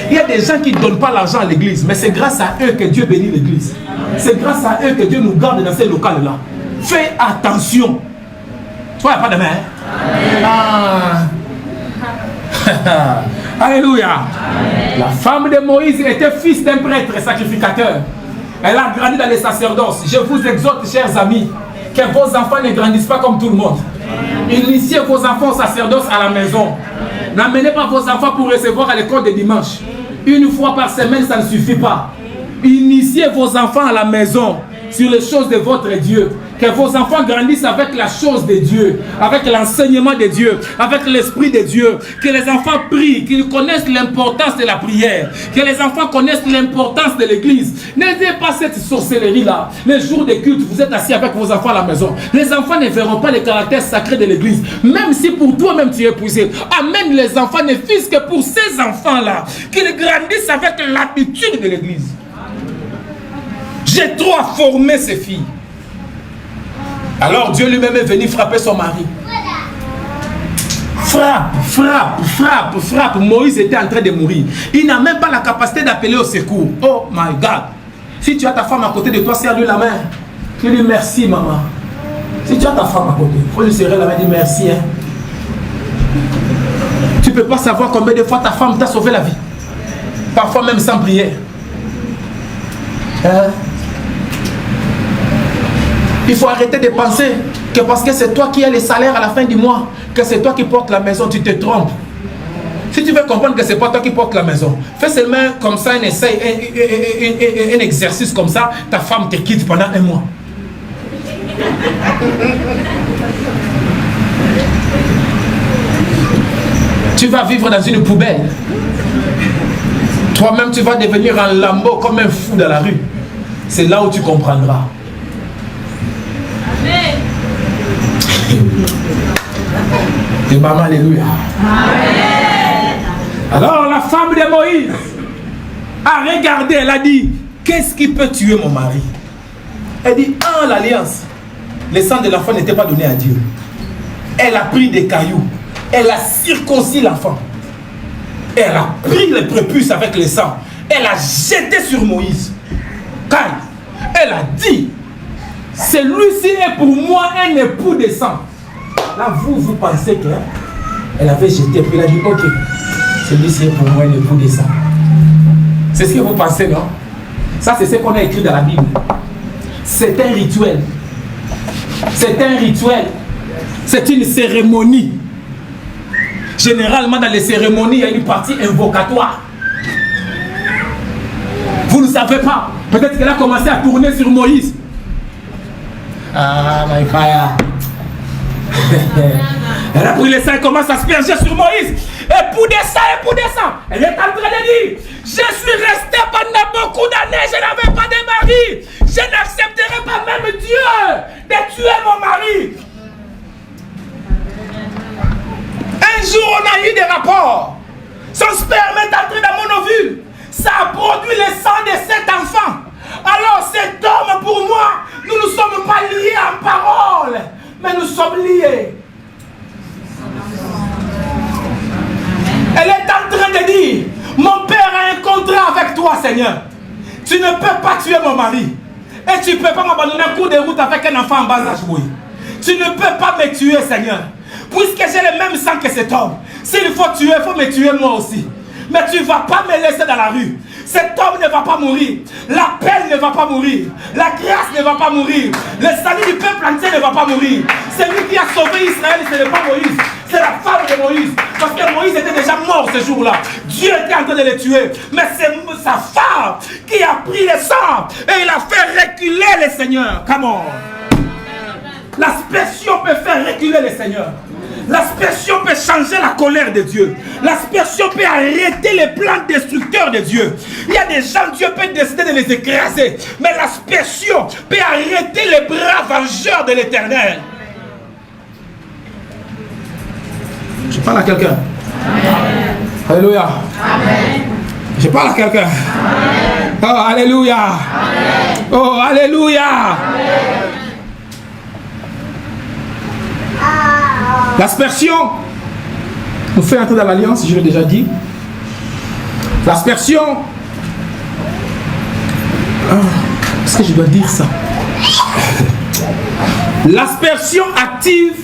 Il y a des gens qui ne donnent pas l'argent à l'église, mais c'est grâce à eux que Dieu bénit l'église. C'est grâce à eux que Dieu nous garde dans ces locales-là. Fais attention. Toi, il n'y a pas de main. Alléluia. Amen. La femme de Moïse était fils d'un prêtre sacrificateur. Elle a grandi dans les sacerdoces. Je vous exhorte, chers amis, que vos enfants ne grandissent pas comme tout le monde. Initiez vos enfants au sacerdoce à la maison. N'amenez pas vos enfants pour recevoir à l'école de dimanche. Une fois par semaine, ça ne suffit pas. Initiez vos enfants à la maison sur les choses de votre Dieu. Que vos enfants grandissent avec la chose de Dieu, avec l'enseignement de Dieu, avec l'esprit de Dieu. Que les enfants prient, qu'ils connaissent l'importance de la prière. Que les enfants connaissent l'importance de l'église. N'ayez pas cette sorcellerie-là. Les jours de culte, vous êtes assis avec vos enfants à la maison. Les enfants ne verront pas les caractères sacrés de l'église. Même si pour toi-même tu es épousé. Amène les enfants, ne fût-ce que pour ces enfants-là. Qu'ils grandissent avec l'habitude de l'église. J'ai trop formé ces filles. Alors Dieu lui-même est venu frapper son mari. Frappe, frappe, frappe, frappe. Moïse était en train de mourir. Il n'a même pas la capacité d'appeler au secours. Oh my God. Si tu as ta femme à côté de toi, serre-lui la main. Tu lui merci, maman. Si tu as ta femme à côté, il faut lui serrer la main et dire merci. Hein. Tu ne peux pas savoir combien de fois ta femme t'a sauvé la vie. Parfois même sans prière. Hein? Il faut arrêter de penser que parce que c'est toi qui as les salaires à la fin du mois, que c'est toi qui portes la maison, tu te trompes. Si tu veux comprendre que c'est pas toi qui portes la maison, fais seulement comme ça un essai, un exercice comme ça, ta femme te quitte pendant un mois. Tu vas vivre dans une poubelle. Toi-même, tu vas devenir un lambeau comme un fou dans la rue. C'est là où tu comprendras. Et maman, alléluia. Amen. Alors la femme de Moïse a regardé, elle a dit, qu'est-ce qui peut tuer mon mari? Elle dit, l'alliance. Le sang de l'enfant n'était pas donné à Dieu. Elle a pris des cailloux. Elle a circoncis l'enfant. Elle a pris les prépuces avec le sang. Elle a jeté sur Moïse. Car elle a dit, celui-ci est pour moi un époux de sang. Là, vous pensez qu'elle avait jeté, puis elle a dit, ok, celui-ci est pour moi un époux de sang. C'est ce que vous pensez, non? Ça, c'est ce qu'on a écrit dans la Bible. C'est un rituel. C'est un rituel. C'est une cérémonie. Généralement, dans les cérémonies, il y a une partie invocatoire. Vous ne savez pas. Peut-être qu'elle a commencé à tourner sur Moïse. Ah, my fire. Elle a pris le sang et commence à asperger sur Moïse. Époux de sang. Elle est en train de dire, je suis resté pendant beaucoup d'années, je n'avais pas de mari. Je n'accepterai pas même Dieu de tuer mon mari. Un jour, on a eu des rapports. Son sperme est entré dans mon ovule. Ça a produit le sang de cet enfant. Alors cet homme, pour moi, nous ne sommes pas liés en parole, mais nous sommes liés. Elle est en train de dire, mon père a un contrat avec toi, Seigneur. Tu ne peux pas tuer mon mari. Et tu ne peux pas m'abandonner en cours de route avec un enfant en bas âge. Tu ne peux pas me tuer, Seigneur. Puisque j'ai le même sang que cet homme. S'il faut tuer, il faut me tuer moi aussi. Mais tu ne vas pas me laisser dans la rue. Cet homme ne va pas mourir. La peine ne va pas mourir. La grâce ne va pas mourir. Le salut du peuple entier ne va pas mourir. Celui qui a sauvé Israël, ce n'est pas Moïse. C'est la femme de Moïse. Parce que Moïse était déjà mort ce jour-là. Dieu était en train de le tuer. Mais c'est sa femme qui a pris le sang. Et il a fait reculer le Seigneur. Come on. L'aspersion peut faire reculer le Seigneur. L'aspersion peut changer la colère de Dieu. L'aspersion peut arrêter les plans destructeurs de Dieu. Il y a des gens, Dieu peut décider de les écraser. Mais l'aspersion peut arrêter les bras vengeurs de l'Éternel. Je parle à quelqu'un. Alléluia. Amen. Je parle à quelqu'un. Oh, alléluia. Amen. Oh, alléluia. Amen. L'aspersion nous fait entrer dans l'alliance, je l'ai déjà dit. L'aspersion, est-ce que je dois dire ça? L'aspersion active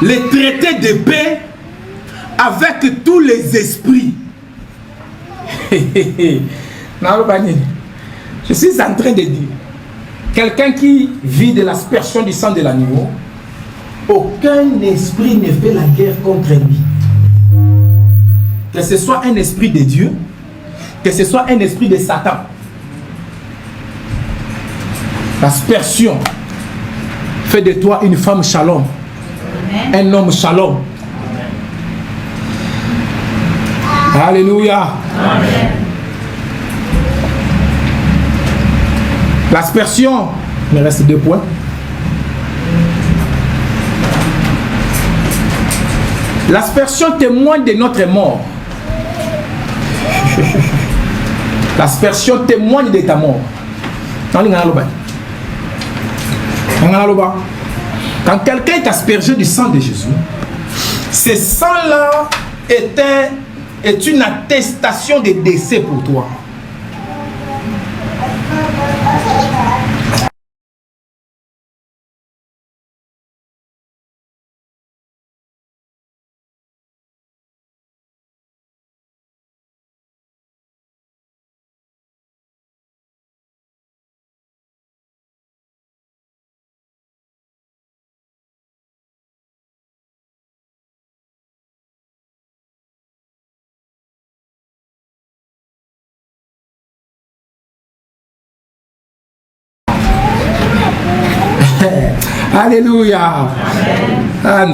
les traités de paix avec tous les esprits. Je suis en train de dire, quelqu'un qui vit de l'aspersion du sang de l'agneau, aucun esprit ne fait la guerre contre lui. Que ce soit un esprit de Dieu, que ce soit un esprit de Satan. L'aspersion fait de toi une femme shalom, un homme shalom. Alléluia. Amen. L'aspersion, il me reste 2 points. L'aspersion témoigne de notre mort. L'aspersion témoigne de ta mort. Quand quelqu'un est aspergé du sang de Jésus, ce sang-là est une attestation de décès pour toi. Alléluia. Dans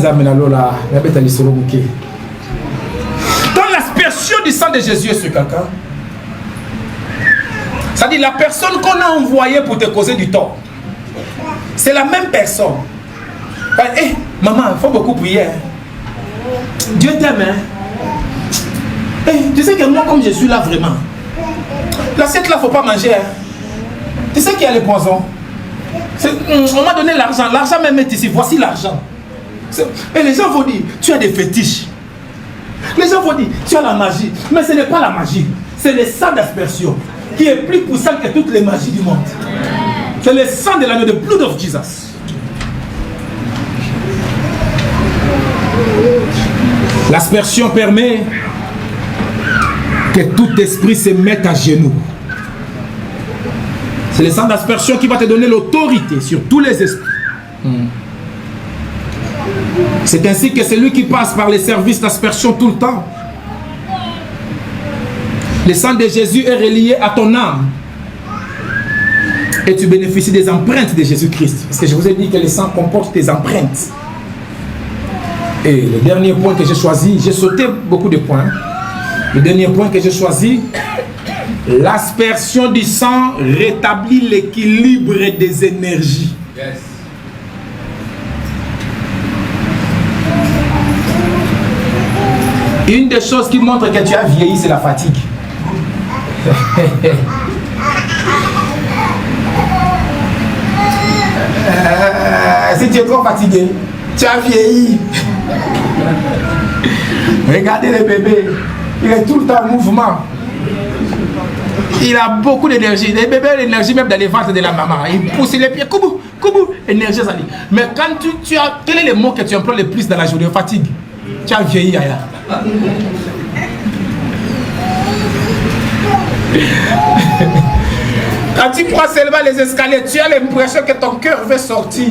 l'aspersion du sang de Jésus sur quelqu'un, c'est-à-dire la personne qu'on a envoyée pour te causer du tort, c'est la même personne. Hey, maman, il faut beaucoup prier. Dieu t'aime. Hey, tu sais que moi, comme je suis là vraiment, l'assiette là, il ne faut pas manger. Tu sais qu'il y a le poison. On m'a donné l'argent, l'argent même est ici, voici l'argent. Et les gens vont dire, tu as des fétiches. Les gens vont dire, tu as la magie. Mais ce n'est pas la magie, c'est le sang d'aspersion qui est plus puissant que toutes les magies du monde. C'est le sang de l'agneau, de blood of Jesus. L'aspersion permet que tout esprit se mette à genoux. C'est le sang d'aspersion qui va te donner l'autorité sur tous les esprits. C'est ainsi que c'est lui qui passe par les services d'aspersion tout le temps. Le sang de Jésus est relié à ton âme. Et tu bénéficies des empreintes de Jésus-Christ. Parce que je vous ai dit que le sang comporte tes empreintes. Et le dernier point que j'ai choisi, j'ai sauté beaucoup de points. Le dernier point que j'ai choisi, l'aspersion du sang rétablit l'équilibre des énergies. Yes. Une des choses qui montre que tu as vieilli, c'est la fatigue. Si tu es trop fatigué, tu as vieilli. Regardez le bébé, il est tout le temps en mouvement. Il a beaucoup d'énergie. Les bébés ont l'énergie même dans les ventres de la maman. Il pousse les pieds, koubou, koubou, énergie ça dit. Mais quand tu as, quel est le mot que tu emploies le plus dans la journée? Fatigue. Tu as vieilli, Aya. Quand tu prends seulement les escaliers, tu as l'impression que ton cœur veut sortir.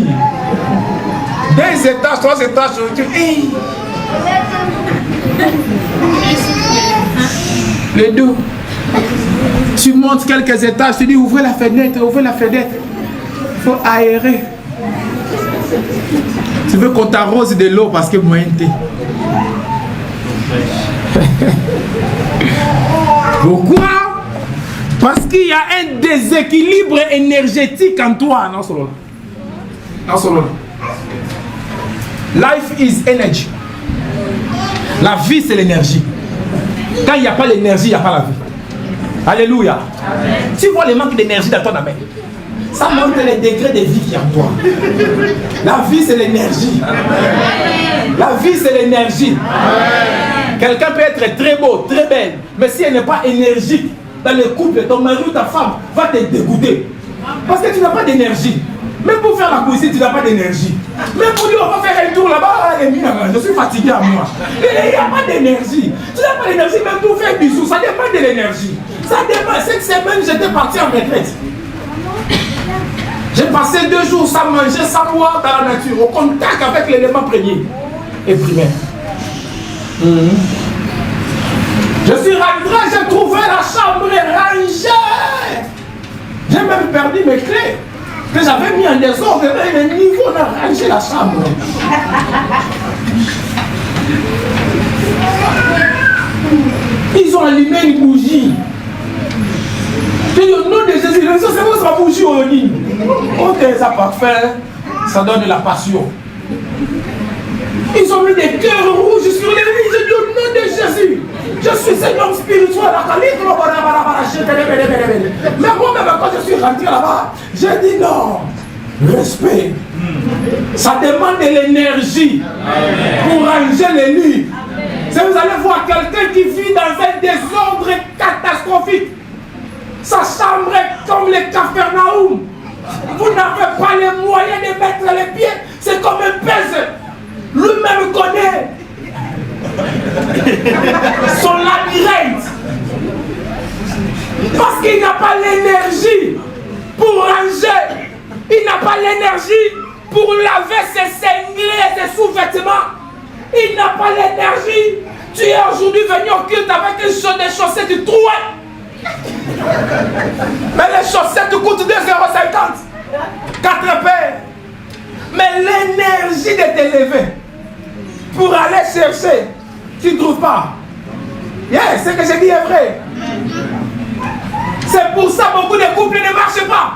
2 étages, 3 étages, tu hey. Le dos. Tu montes quelques étages, tu dis ouvrez la fenêtre, ouvrez la fenêtre. Il faut aérer. Tu veux qu'on t'arrose de l'eau parce que moyen t'es. Pourquoi? Parce qu'il y a un déséquilibre énergétique en toi. Non seulement. Non seulement. Life is energy. La vie c'est l'énergie. Quand il n'y a pas l'énergie, il n'y a pas la vie. Alléluia. Amen. Tu vois le manque d'énergie dans ton âme. Ça montre les degrés de vie qui est en toi. La vie c'est l'énergie. La vie c'est l'énergie. Quelqu'un peut être très beau, très belle, mais si elle n'est pas énergique dans le couple, ton mari ou ta femme va te dégoûter. Parce que tu n'as pas d'énergie. Même pour faire la cuisine, tu n'as pas d'énergie. Même pour dire on va faire un tour là-bas, je suis fatigué à moi. Il n'y a pas d'énergie. Tu n'as pas d'énergie même pour faire bisous, ça dépend de l'énergie. Ça dépend. Cette semaine, j'étais parti en retraite. J'ai passé 2 jours sans manger, sans boire dans la nature, au contact avec l'élément premier et primaire. Je suis rentré, j'ai trouvé la chambre rangée. J'ai même perdu mes clés que j'avais mis en désordre. Et le niveau, on a rangé la chambre. Ils ont allumé une bougie. Je dis au nom de Jésus, c'est votre bougie au lit. Ok, ça parfait, ça donne de la passion. Ils ont mis des cœurs rouges sur les lits. Je dis au nom de Jésus, je suis un homme spirituel. Mais moi-même, quand je suis rentré là-bas, j'ai dit non. Respect. Ça demande de l'énergie pour ranger les lits. Si vous allez voir quelqu'un qui vit dans un désordre catastrophique, sa chambre est comme les Capharnaüm. Vous n'avez pas les moyens de mettre les pieds. C'est comme un pèse. Lui-même connaît son labyrinthe. Parce qu'il n'a pas l'énergie pour ranger. Il n'a pas l'énergie pour laver ses cinglés et ses sous-vêtements. Il n'a pas l'énergie. Tu es aujourd'hui venu au culte avec des chaussettes trouées. Mais les chaussettes coûtent 2,50 €. 4 paires. Mais l'énergie de te lever pour aller chercher, tu ne trouves pas. Yes, ce que j'ai dit est vrai. C'est pour ça que beaucoup de couples ne marchent pas.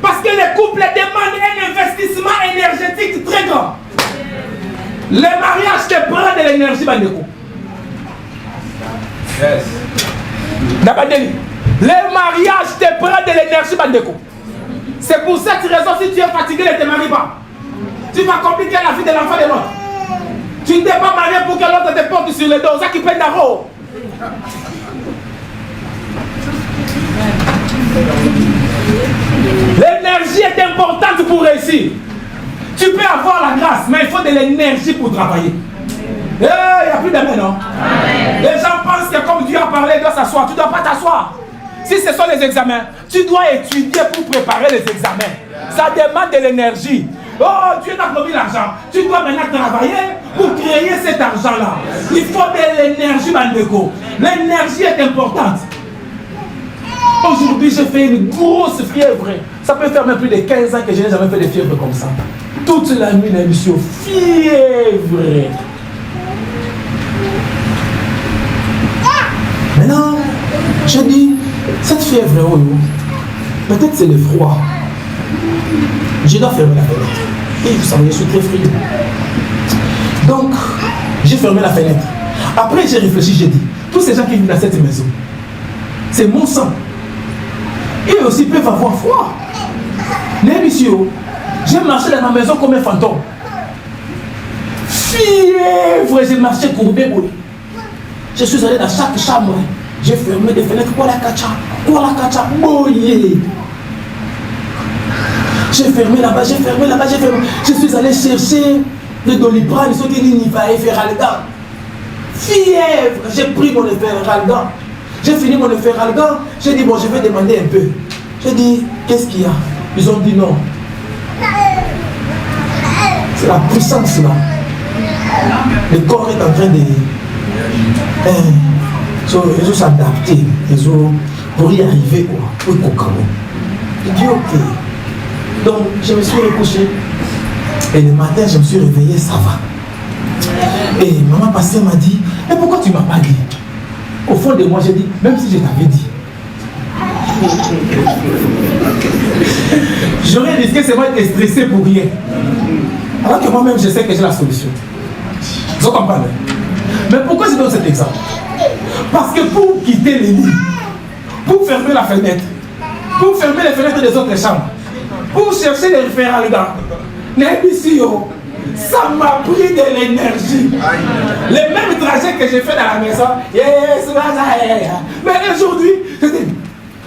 Parce que les couples demandent un investissement énergétique très grand. Les mariages te prennent de l'énergie, Bandeko. Yes. Les mariages te prennent de l'énergie, Bandeko. C'est pour cette raison, si tu es fatigué, ne te marie pas. Tu vas compliquer la vie de l'enfant de l'autre. Tu ne t'es pas marié pour que l'autre te porte sur les dos. Ça qui peine d'arro. L'énergie est importante pour réussir. Tu peux avoir la grâce, mais il faut de l'énergie pour travailler. Il n'y a plus d'amen, non? Les gens pensent que comme Dieu a parlé, il doit s'asseoir. Tu ne dois pas t'asseoir. Si ce sont les examens, tu dois étudier pour préparer les examens. Ça demande de l'énergie. Oh, Dieu t'a promis l'argent. Tu dois maintenant travailler pour créer cet argent-là. Il faut de l'énergie, Bandeko. L'énergie est importante. Aujourd'hui, j'ai fait une grosse fièvre. Ça peut faire même plus de 15 ans que je n'ai jamais fait de fièvre comme ça. Toute la nuit, l'émission fièvre. Maintenant, je dis, cette fièvre, peut-être c'est le froid. Je dois fermer la fenêtre. Et vous savez, je suis très friand. Donc, j'ai fermé la fenêtre. Après, j'ai réfléchi, j'ai dit, tous ces gens qui vivent dans cette maison, c'est mon sang. Ils aussi peuvent avoir froid. Mais monsieur, j'ai marché dans ma maison comme un fantôme. Fièvre, j'ai marché courbé. Je suis allé dans chaque chambre. J'ai fermé des fenêtres. Quoi la kacha, boyé. J'ai fermé là-bas, j'ai fermé. Je suis allé chercher le Doliprane, ceux qui n'y va et faire Algan. Fièvre, j'ai pris mon Efferalgan. J'ai fini mon Efferalgan. J'ai dit, bon, je vais demander un peu. J'ai dit, qu'est-ce qu'il y a? Ils ont dit non. C'est la puissance là. Le corps est en train de. Ils ont s'adapté. Ils ont pour y arriver quoi. J'ai dit ok. Donc je me suis recouché. Et le matin je me suis réveillé, ça va. Et maman pasteur m'a dit, et pourquoi tu ne m'as pas dit? Au fond de moi j'ai dit, même si je t'avais dit. J'aurais risqué seulement d'être stressé pour rien. Alors que moi-même je sais que j'ai la solution. Vous comprenez? Mais pourquoi je donne cet exemple? Parce que pour quitter les lits, pour fermer la fenêtre, pour fermer les fenêtres des autres chambres, pour chercher les référents là, ça m'a pris de l'énergie. Les mêmes trajets que j'ai fait dans la maison, yes, mais aujourd'hui,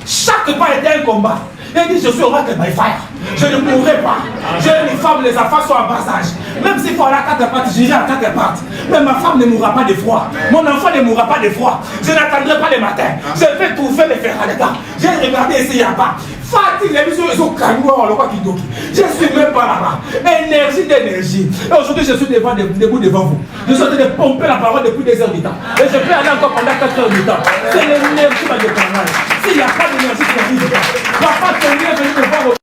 chaque pas était un combat. Il dit, je suis au roi de my fire. Je ne mourrai pas. J'ai une femme, les enfants sont en bas âge. Même s'il faut aller à 4 pattes, j'irai à 4 pattes. Mais ma femme ne mourra pas de froid. Mon enfant ne mourra pas de froid. Je n'attendrai pas le matin. Je vais tout faire les faire à l'état. J'ai regardé ici, il n'y a pas. Fatigué, les missions, ils ont calmé, on le voit qui doki. Je ne suis même pas là-bas. Énergie d'énergie. Et aujourd'hui, je suis debout devant vous. Je suis en train de pomper la parole depuis des heures du temps. Et je peux aller encore pendant 4 heures du temps. C'est l'énergie qui va de travail. S'il n'y a pas d'énergie qui arrive pas. Papa, ton Dieu est venu me voir.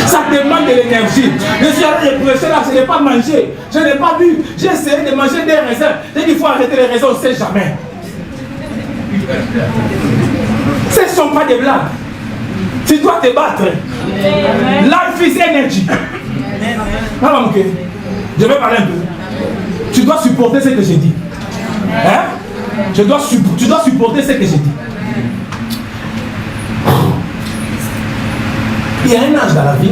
Ça demande de l'énergie. Je suis allé prêcher là, je n'ai pas mangé, je n'ai pas bu. J'ai essayé de manger des raisins. J'ai dit qu'il faut arrêter les raisins, on ne sait jamais. Ce ne sont pas des blagues. Tu dois te battre. Life is energy. Je vais parler un peu. Tu dois supporter ce que j'ai dit. Hein? Tu dois supporter ce que j'ai dit. Il y a un âge dans la vie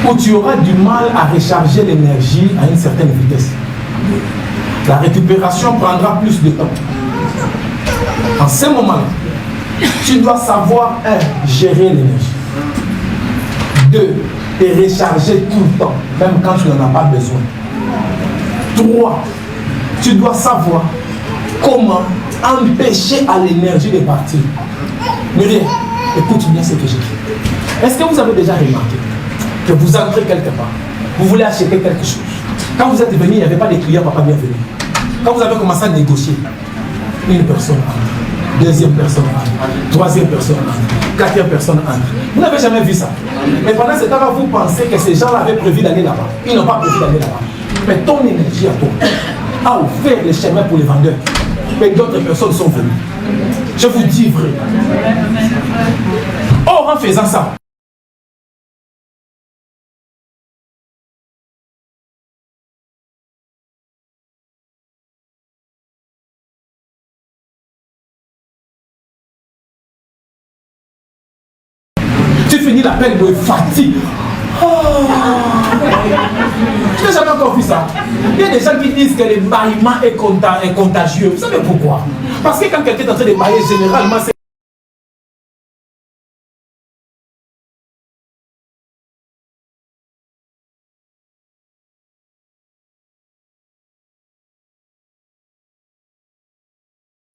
où tu auras du mal à recharger l'énergie à une certaine vitesse. La récupération prendra plus de temps. En ce moment-là, tu dois savoir, 1, gérer l'énergie. 2, te recharger tout le temps, même quand tu n'en as pas besoin. 3, tu dois savoir comment empêcher à l'énergie de partir. Muriel, écoute bien ce que j'ai dit. Est-ce que vous avez déjà remarqué que vous entrez quelque part, vous voulez acheter quelque chose. Quand vous êtes venu, il n'y avait pas de clients, papa bienvenue. Quand vous avez commencé à négocier, une personne entre, deuxième personne entre, troisième personne entre, quatrième personne entre. Vous n'avez jamais vu ça. Mais pendant ce temps-là, vous pensez que ces gens-là avaient prévu d'aller là-bas. Ils n'ont pas prévu d'aller là-bas. Mais ton énergie à toi a ouvert le chemin pour les vendeurs. Mais d'autres personnes sont venues. Je vous dis vrai. Or, en faisant ça, tu finis l'appel de fatigue. Oh. Tu n'as jamais encore vu ça. Il y a des gens qui disent que le bâillement est contagieux. Vous savez pourquoi? Parce que quand quelqu'un est en train de bailler, généralement, c'est...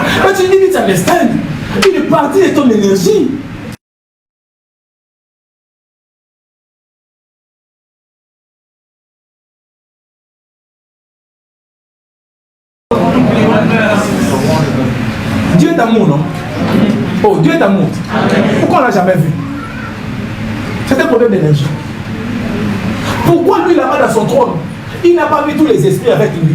Mais tu dis, tu understand. Il est parti de ton énergie. Dieu est amour, non? Oh, Dieu est amour. Pourquoi on ne l'a jamais vu? C'est un problème d'énergie. Pourquoi lui là-bas dans son trône, il n'a pas mis tous les esprits avec lui?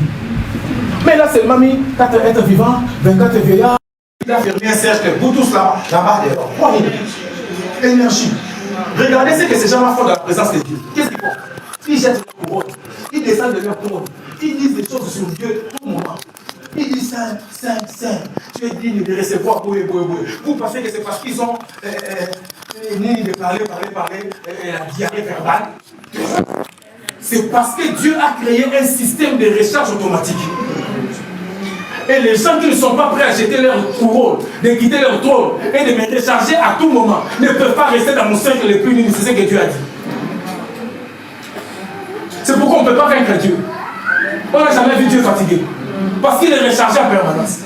Mais là seulement mis 4 êtres vivants, 24 vieillards. Il a fermé un cercle, vous tous là-bas, dehors. Quoi énergie. Regardez ce que ces gens-là font dans la présence de Dieu. Qu'est-ce qu'ils font? Ils jettent leur couronne, ils descendent de leur couronne, ils disent des choses sur Dieu tout le moment. Ils disent Saint, tu es digne de recevoir boué. Vous pensez que c'est parce qu'ils ont ni de parler, la diarrhée verbale. C'est parce que Dieu a créé un système de recharge automatique. Et les gens qui ne sont pas prêts à jeter leur couronne, de quitter leur trône et de me recharger à tout moment, ne peuvent pas rester dans mon cercle le plus limite. C'est ce que Dieu a dit. C'est pourquoi on ne peut pas vaincre Dieu. On n'a jamais vu Dieu fatigué. Parce qu'il est rechargé en permanence.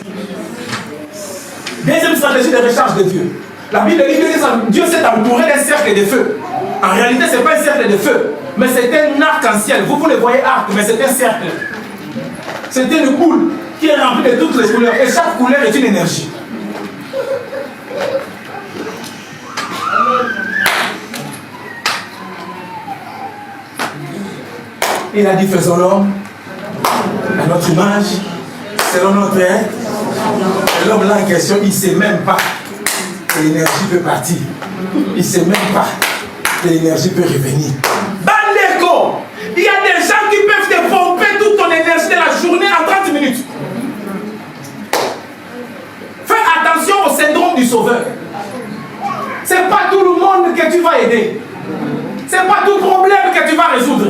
Deuxième stratégie de recharge de Dieu. La Bible dit que Dieu s'est entouré d'un cercle de feu. En réalité, ce n'est pas un cercle de feu, mais c'est un arc-en-ciel. Vous le voyez arc, mais c'est un cercle. C'est une boule qui est remplie de toutes les couleurs. Et chaque couleur est une énergie. Il a dit, faisons l'homme à notre image, selon notre être. Et l'homme là en question, il ne sait même pas que l'énergie peut partir. Il ne sait même pas que l'énergie peut revenir. Bandeko, il y a des gens qui peuvent te pomper toute ton énergie de la journée en 30 minutes. Fais attention au syndrome du sauveur. Ce n'est pas tout le monde que tu vas aider. Ce n'est pas tout problème que tu vas résoudre.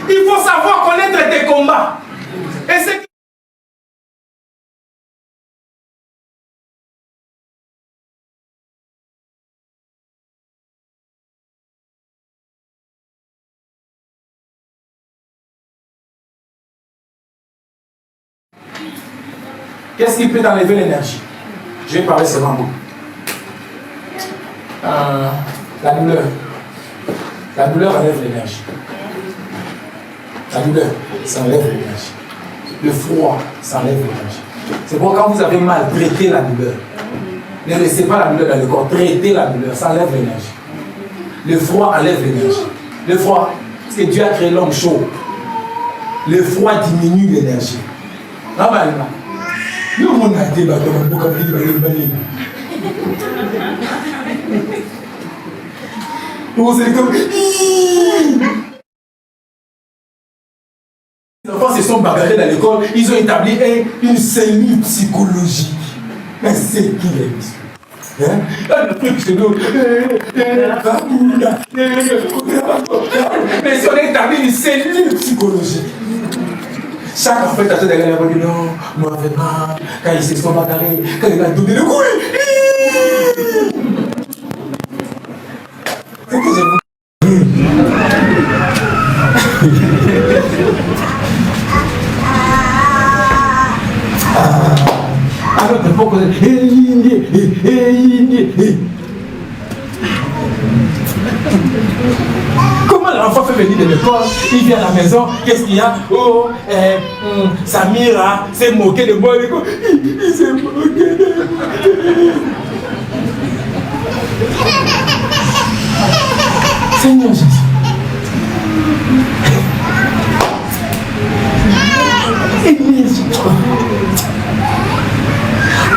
Il faut savoir connaître tes combats. Et c'est qu'est-ce qui peut t'enlever l'énergie? Je vais parler seulement beaucoup. La douleur. La douleur enlève l'énergie. La douleur, ça enlève l'énergie. Le froid, ça enlève l'énergie. C'est pourquoi quand vous avez mal, traitez la douleur. Ne laissez pas la douleur dans le corps. Traitez la douleur, ça enlève l'énergie. Le froid enlève l'énergie. Le froid, parce que Dieu a créé l'homme chaud. Le froid diminue l'énergie. Normalement. Nous, on a dit, les enfants se sont bagarrés dans l'école, ils ont établi une cellule psychologique. Mais c'est qui les muscles? Le truc chez nous. Mais ils ont établi une cellule psychologique. Chaque enfant t'a fait des galères, il dit non, moi vraiment, quand il se sont bagarrés, quand il a donné le coup, c'est que je vous. Alors, il faut que comment l'enfant fait venir de l'école, il vient à la maison, qu'est-ce qu'il y a? Oh, Samira s'est moqué de moi, il s'est moqué de moi. Seigneur Jésus.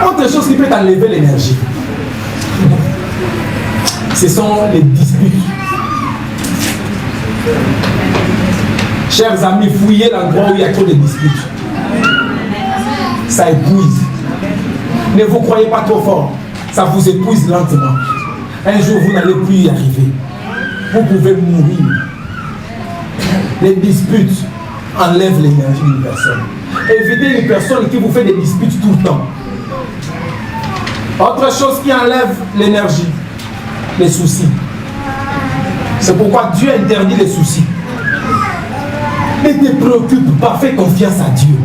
Autre chose qui peut t'enlever l'énergie, ce sont les disputes. Chers amis, fouillez l'endroit où il y a trop de disputes. Ça épuise. Ne vous croyez pas trop fort. Ça vous épuise lentement. Un jour, vous n'allez plus y arriver. Vous pouvez mourir. Les disputes enlèvent l'énergie d'une personne. Évitez une personne qui vous fait des disputes tout le temps. Autre chose qui enlève l'énergie, les soucis. C'est pourquoi Dieu interdit les soucis. Ne te préoccupe pas, fais confiance à Dieu.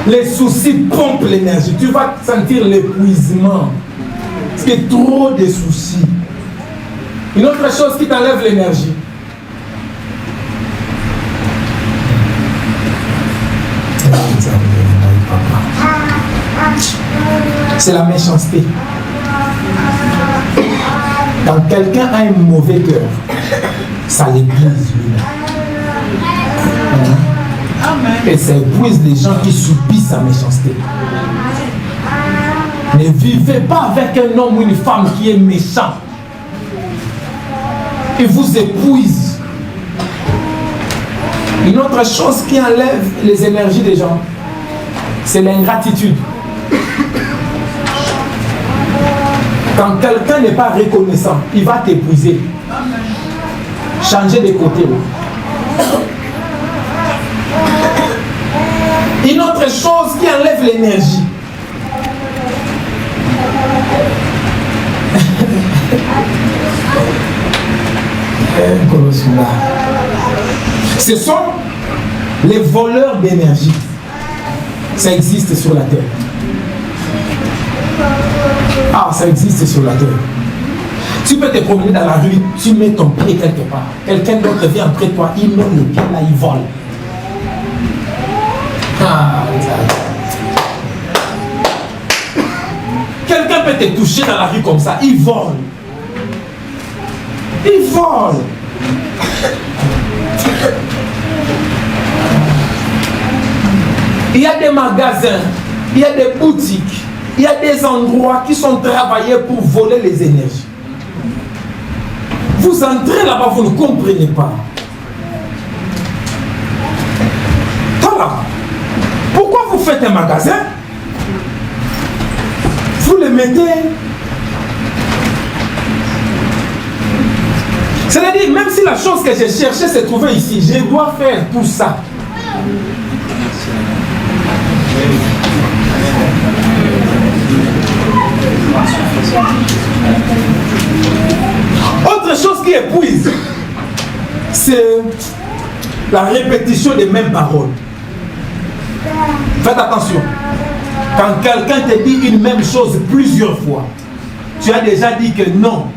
Les soucis pompent l'énergie. Tu vas sentir l'épuisement. C'est trop de soucis. Une autre chose qui t'enlève l'énergie. C'est la méchanceté. Quand quelqu'un a un mauvais cœur, ça l'épuise lui-même. Et ça épuise les gens qui subissent sa méchanceté. Ne vivez pas avec un homme ou une femme qui est méchant. Il vous épuise. Une autre chose qui enlève les énergies des gens, c'est l'ingratitude. Quand quelqu'un n'est pas reconnaissant, il va t'épuiser. Changer de côté. Une autre chose qui enlève l'énergie. Ce sont les voleurs d'énergie. Ça existe sur la terre. Ah, ça existe sur la terre. Tu peux te promener dans la rue, tu mets ton pied quelque part. Quelqu'un d'autre vient après toi, il met le pied là, il vole. Ah, quelqu'un peut te toucher dans la rue comme ça, il vole. Il vole. Il y a des magasins, il y a des boutiques, il y a des endroits qui sont travaillés pour voler les énergies. Vous entrez là-bas, vous ne comprenez pas. Voilà. Pourquoi vous faites un magasin? Vous le mettez. C'est-à-dire, même si la chose que j'ai cherchée se trouvait ici, je dois faire tout ça. Autre chose qui épuise, c'est la répétition des mêmes paroles. Faites attention. Quand quelqu'un te dit une même chose plusieurs fois, tu as déjà dit que non.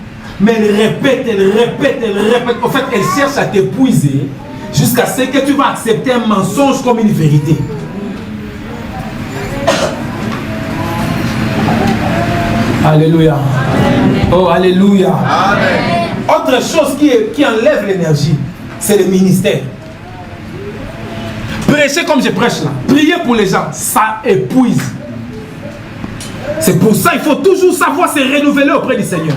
Mais elle répète, elle répète, elle répète. En fait, elle cherche à t'épuiser jusqu'à ce que tu vas accepter un mensonge comme une vérité. Alléluia. Oh, alléluia. Amen. Autre chose qui enlève l'énergie, c'est le ministère. Prêcher comme je prêche là, prier pour les gens, ça épuise. C'est pour ça qu'il faut toujours savoir se renouveler auprès du Seigneur.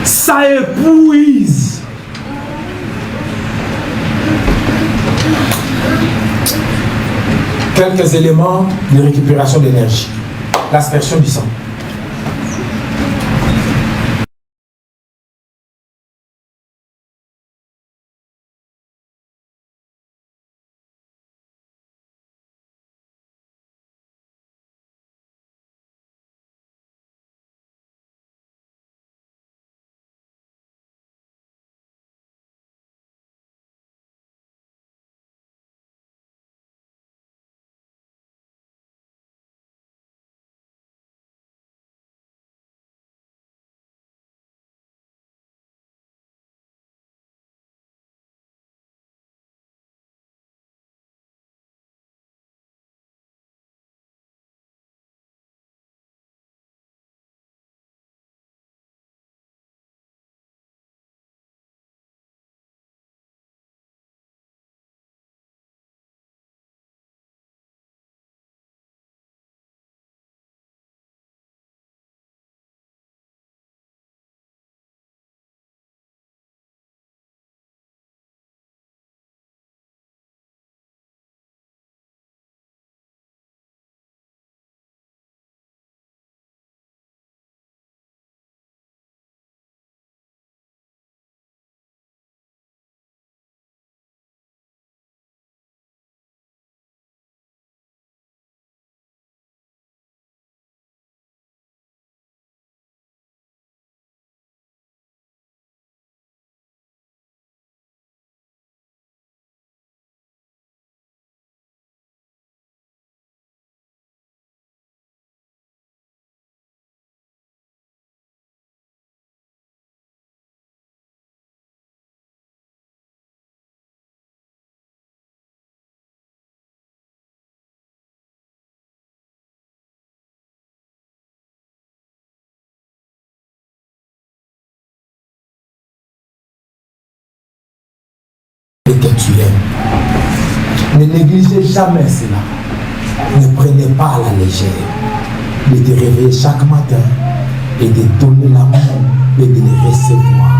Ça épuise. Quelques éléments de récupération d'énergie. L'aspersion du sang. Que tu aimes. Ne négligez jamais cela. Ne prenez pas à la légère de te réveiller chaque matin et de donner l'amour et de le recevoir.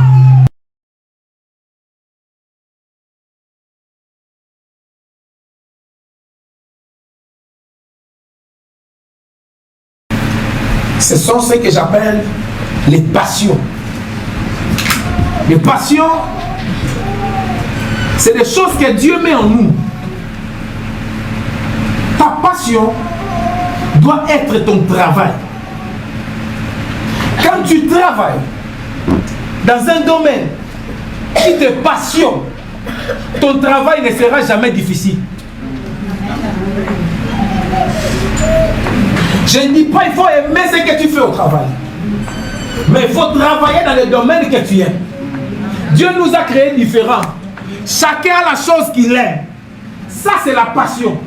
Ce sont ce que j'appelle les passions. Les passions, c'est des choses que Dieu met en nous. Ta passion doit être ton travail. Quand tu travailles dans un domaine qui te passionne, ton travail ne sera jamais difficile. Je ne dis pas qu'il faut aimer ce que tu fais au travail, mais il faut travailler dans le domaine que tu aimes. Dieu nous a créés différents. Chacun a la chose qu'il aime. Ça, c'est la passion.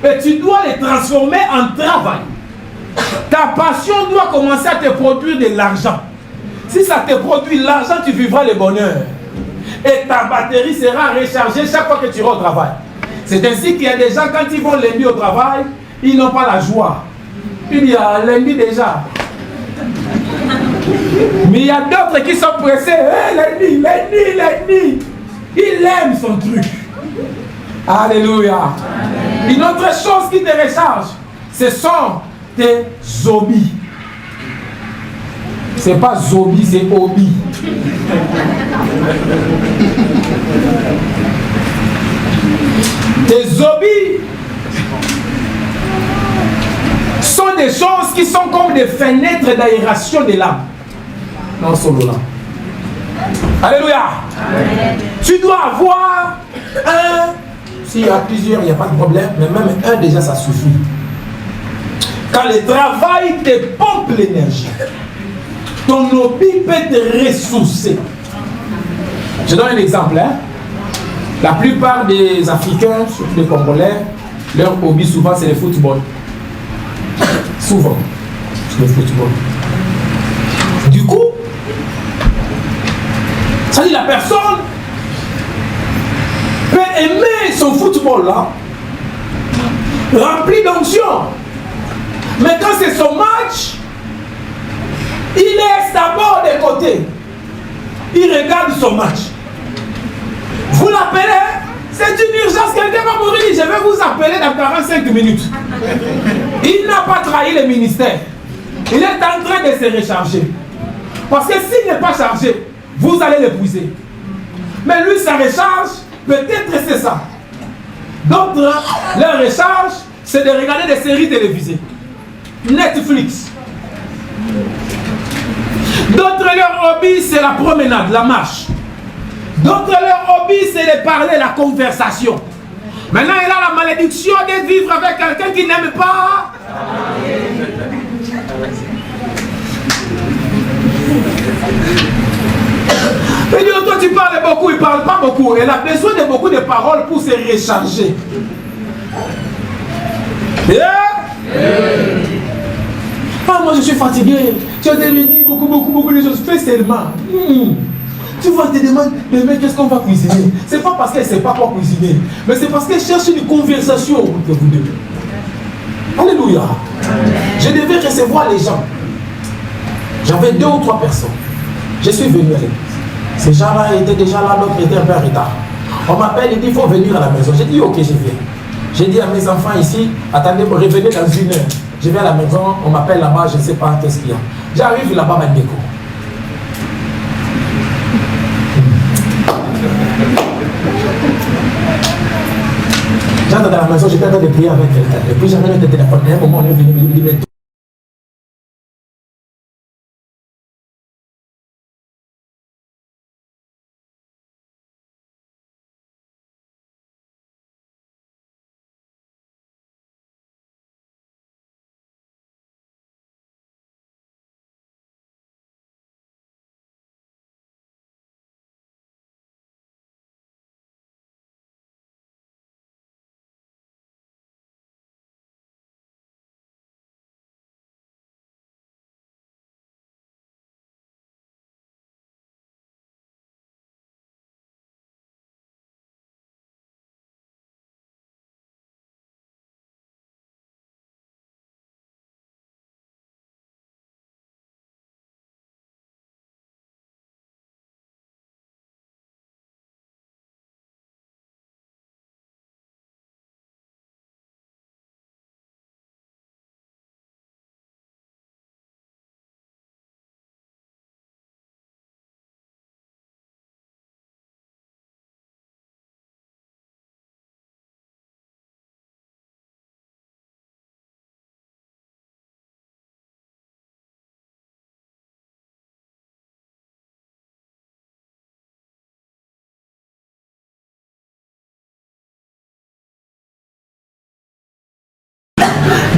Et tu dois les transformer en travail. Ta passion doit commencer à te produire de l'argent. Si ça te produit l'argent, tu vivras le bonheur. Et ta batterie sera rechargée chaque fois que tu iras au travail. C'est ainsi qu'il y a des gens, quand ils vont lundi au travail, ils n'ont pas la joie. Il y a lundi déjà. Mais il y a d'autres qui sont pressés. Hey, lundi. Il aime son truc. Alléluia. Amen. Une autre chose qui te recharge, ce sont tes hobbies. C'est pas Zobi, c'est Obi. Des Zobi sont des choses qui sont comme des fenêtres d'aération de l'âme. Non, solo là. Alléluia. Amen. Tu dois avoir un. S'il y a plusieurs, il n'y a pas de problème, mais même un déjà ça suffit. Quand le travail te pompe l'énergie, ton hobby peut te ressourcer. Je donne un exemple. Hein? La plupart des Africains, surtout les Congolais, leur hobby souvent c'est le football. Souvent, c'est le football. Du coup, ça dit la personne peut aimer son football là, rempli d'onction. Mais quand c'est son match, il laisse d'abord de côté. Il regarde son match. Vous l'appelez, c'est une urgence, quelqu'un va mourir, je vais vous appeler dans 45 minutes. Il n'a pas trahi le ministère. Il est en train de se recharger. Parce que s'il n'est pas chargé, vous allez l'épuiser. Mais lui, sa recharge, peut-être c'est ça. D'autres, leur recharge, c'est de regarder des séries télévisées. Netflix. D'autres, leur hobby, c'est la promenade, la marche. D'autres, leur hobby, c'est de parler, la conversation. Maintenant, il a la malédiction de vivre avec quelqu'un qui n'aime pas. Et dit, toi, tu parles beaucoup, il ne parle pas beaucoup. Elle a besoin de beaucoup de paroles pour se recharger. Ah, moi, je suis fatigué. Tu as déjà dit beaucoup de choses. Fais seulement. Tu vas te demander, mais qu'est-ce qu'on va cuisiner? C'est pas parce qu'elle ne sait pas quoi cuisiner, mais c'est parce qu'elle cherche une conversation que vous devez. Alléluia. Je devais recevoir les gens. J'avais 2 ou 3 personnes. Je suis venu à l'église. Ces gens-là étaient déjà là, l'autre était un peu en retard. On m'appelle, il dit, il faut venir à la maison. J'ai dit, ok, je viens. J'ai dit à mes enfants ici, attendez, revenez dans 1 heure. Je vais à la maison, on m'appelle là-bas, je ne sais pas qu'est-ce qu'il y a. J'arrive là-bas, ma déco. J'entre dans la maison, j'étais en train de prier avec quelqu'un. Et puis j'avais le téléphone. Et à un moment, on est venu me dire,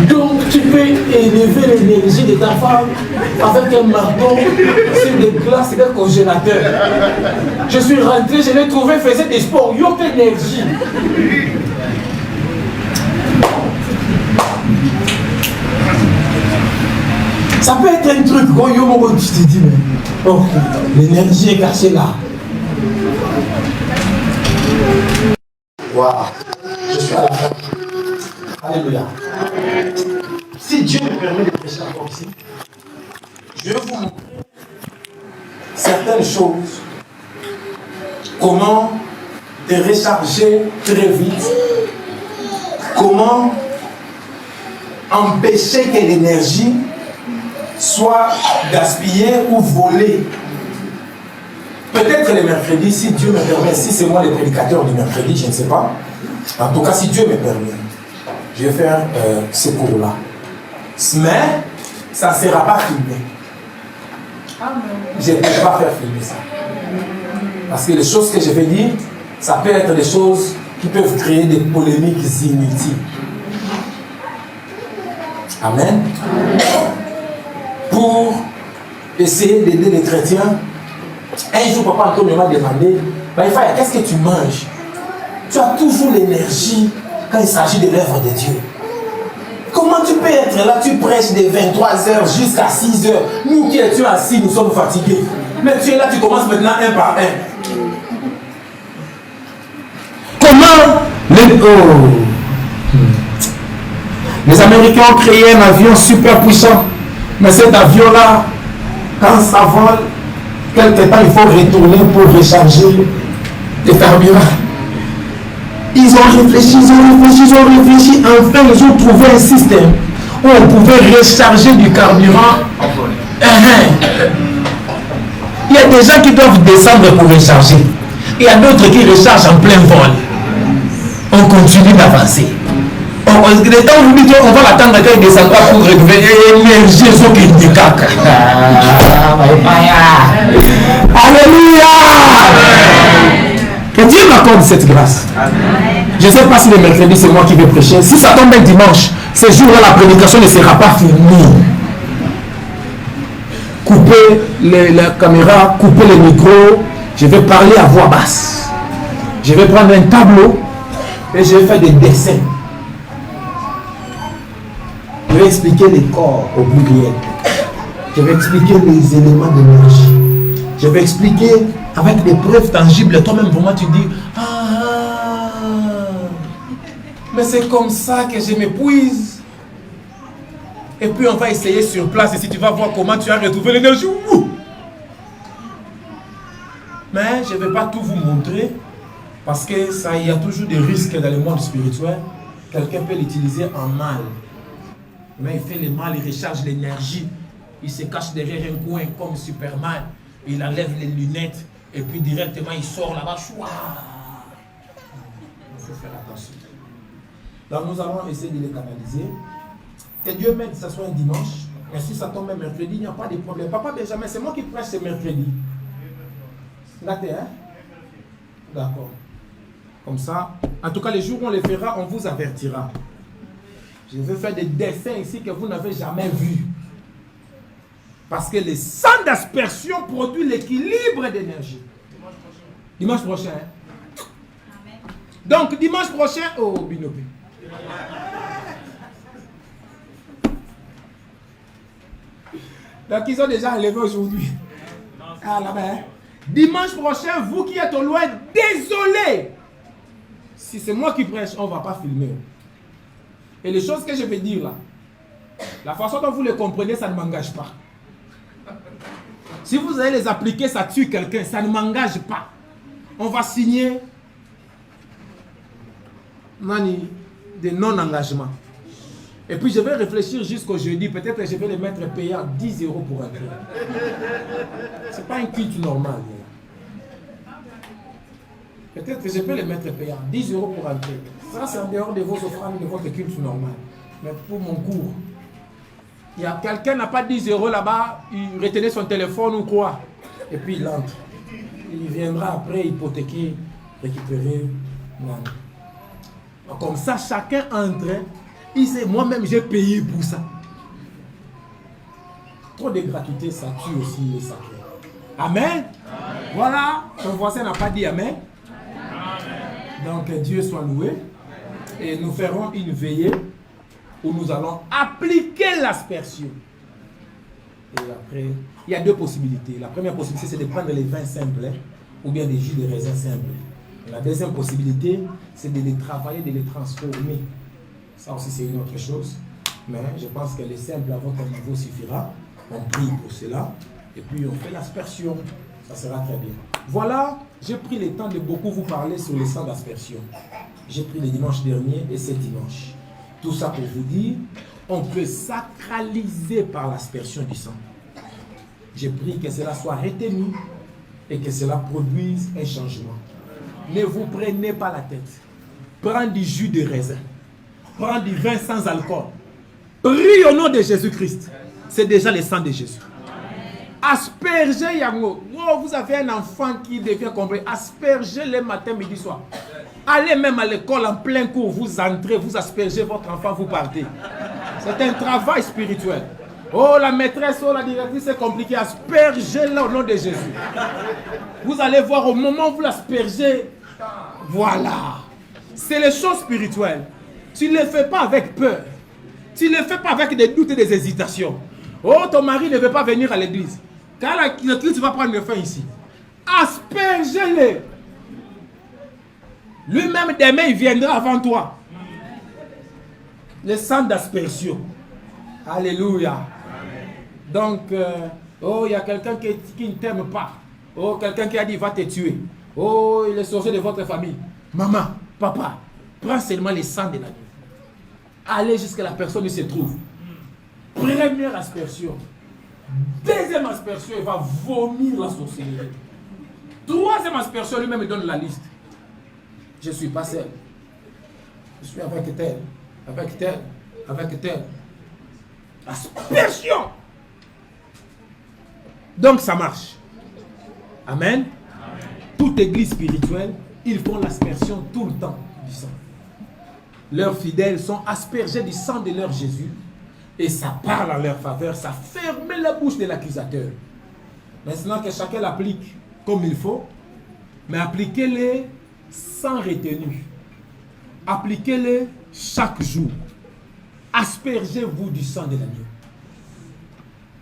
donc tu peux élever l'énergie de ta femme avec un marteau sur des glaces et un congélateur. Je suis rentré, je l'ai trouvé, faisait des sports, il y a énergie. Ça peut être un truc, quand tu te dis, mais oh, l'énergie est cachée là. Waouh, je suis à la fin. Alléluia. Si Dieu me permet de prêcher encore ici, je vais vous montrer certaines choses. Comment te recharger très vite. Comment empêcher que l'énergie soit gaspillé ou volé. Peut-être les mercredis, si Dieu me permet, si c'est moi le prédicateur du mercredi, je ne sais pas. En tout cas, si Dieu me permet, je vais faire ce cours-là. Mais ça ne sera pas filmé. Je ne peux pas faire filmer ça. Parce que les choses que je vais dire, ça peut être des choses qui peuvent créer des polémiques inutiles. Amen. Pour essayer d'aider les chrétiens, un jour, papa Antonio m'a demandé, qu'est-ce que tu manges? Tu as toujours l'énergie quand il s'agit de l'œuvre de Dieu. Comment tu peux être là, tu prêches de 23h jusqu'à 6h. Nous qui étions assis, nous sommes fatigués. Mais tu es là, tu commences maintenant un par un. Comment les Américains ont créé un avion super puissant. Mais cet avion-là, quand ça vole, quelque temps, il faut retourner pour recharger le carburant. Ils ont réfléchi. Enfin, ils ont trouvé un système où on pouvait recharger du carburant. Il y a des gens qui doivent descendre pour recharger. Il y a d'autres qui rechargent en plein vol. On continue d'avancer. Le temps où vous dites on va l'attendre quand il descendra pour récupérer l'énergie qui dit caca. Alléluia! Que Dieu m'accorde cette grâce. Je ne sais pas si le mercredi c'est moi qui vais prêcher. Si ça tombe un dimanche, ce jour-là la prédication ne sera pas finie. Coupez la caméra, coupez le micro. Je vais parler à voix basse. Je vais prendre un tableau et je vais faire des dessins. Je vais expliquer les corps au pluriel. Je vais expliquer les éléments d'énergie. Je vais expliquer avec des preuves tangibles. Toi-même, pour moi, tu dis, mais c'est comme ça que je m'épuise. Et puis, on va essayer sur place. Et si tu vas voir comment tu as retrouvé l'énergie. Mais je ne vais pas tout vous montrer. Parce que ça, il y a toujours des risques dans le monde spirituel. Quelqu'un peut l'utiliser en mal. Mais il fait le mal, il recharge l'énergie. Il se cache derrière un coin comme Superman. Il enlève les lunettes. Et puis directement, il sort là-bas. Il faut faire attention. Donc nous allons essayer de les canaliser. Que Dieu m'aide, que ce soit un dimanche. Et si ça tombe un mercredi, il n'y a pas de problème. Papa Benjamin, c'est moi qui prêche ce mercredi. D'accord, hein? D'accord. Comme ça, en tout cas, les jours où on les fera, on vous avertira. Je vais faire des dessins ici que vous n'avez jamais vus. Parce que le sang d'aspersion produit l'équilibre d'énergie. Dimanche prochain. Hein? Donc, dimanche prochain, oh, Binopi. Donc, ils ont déjà enlevé aujourd'hui. Ah, là-bas. Hein? Dimanche prochain, vous qui êtes au loin, désolé. Si c'est moi qui prêche, on ne va pas filmer. Et les choses que je vais dire là, la façon dont vous les comprenez, ça ne m'engage pas. Si vous allez les appliquer, ça tue quelqu'un, ça ne m'engage pas. On va signer des non-engagements. Et puis je vais réfléchir jusqu'au jeudi. Peut-être que je vais les mettre payés à 10 € pour entrer. Ce n'est pas un culte normal. Peut-être que je peux les mettre payés à 10 € pour entrer. Ça, c'est en dehors de vos offrandes, de votre culte normal. Mais pour mon cours, il y a quelqu'un n'a pas 10 € là-bas, il retenait son téléphone ou quoi. Et puis il entre. Il viendra après hypothéquer, récupérer. Non. Comme ça, chacun entre. Il sait, moi-même, j'ai payé pour ça. Trop de gratuité, ça tue aussi les sacrés. Amen. Amen. Voilà, ton voisin n'a pas dit Amen. Donc Dieu soit loué. Et nous ferons une veillée où nous allons appliquer l'aspersion. Et après, il y a deux possibilités. La première possibilité, c'est de prendre les vins simples, hein, ou bien des jus de raisin simples. Et la deuxième possibilité, c'est de les travailler, de les transformer. Ça aussi, c'est une autre chose. Mais je pense que les simples à votre niveau suffira. On prie pour cela. Et puis, on fait l'aspersion. Ça sera très bien. Voilà, j'ai pris le temps de beaucoup vous parler sur le sang d'aspersion. J'ai pris le dimanche dernier et ce dimanche. Tout ça pour vous dire on peut sacraliser par l'aspersion du sang. Je prie que cela soit retenu et que cela produise un changement. Ne vous prenez pas la tête. Prends du jus de raisin. Prends du vin sans alcool. Prie au nom de Jésus-Christ. C'est déjà le sang de Jésus. Aspergez Yango. Oh, vous avez un enfant qui devient complet. Aspergez le matin, midi, soir. Allez même à l'école en plein cours. Vous entrez, vous aspergez votre enfant, vous partez. C'est un travail spirituel. Oh, la maîtresse, oh, la directrice, c'est compliqué. Aspergez-le au nom de Jésus. Vous allez voir au moment où vous l'aspergez. Voilà. C'est les choses spirituelles. Tu ne les fais pas avec peur. Tu ne les fais pas avec des doutes et des hésitations. Oh, ton mari ne veut pas venir à l'église. Car l'église va prendre fin ici. Aspergez-le. Lui-même, demain, il viendra avant toi. Le sang d'aspersion. Alléluia. Donc, oh, il y a quelqu'un qui ne t'aime pas. Oh, quelqu'un qui a dit, il va te tuer. Oh, il est sorcier de votre famille. Maman, papa, prends seulement le sang de l'agneau. Allez jusqu'à la personne où il se trouve. Première aspersion. Deuxième aspersion, il va vomir la sorcellerie. Troisième aspersion, lui-même donne la liste. Je ne suis pas seul. Je suis avec tel, avec tel, avec tel. Aspersion. Donc ça marche. Amen. Toute église spirituelle, ils font l'aspersion tout le temps du sang. Leurs fidèles sont aspergés du sang de leur Jésus et ça parle en leur faveur, ça ferme la bouche de l'accusateur. Maintenant que chacun l'applique comme il faut, mais appliquez-les sans retenue. Appliquez-les chaque jour. Aspergez-vous du sang de l'agneau.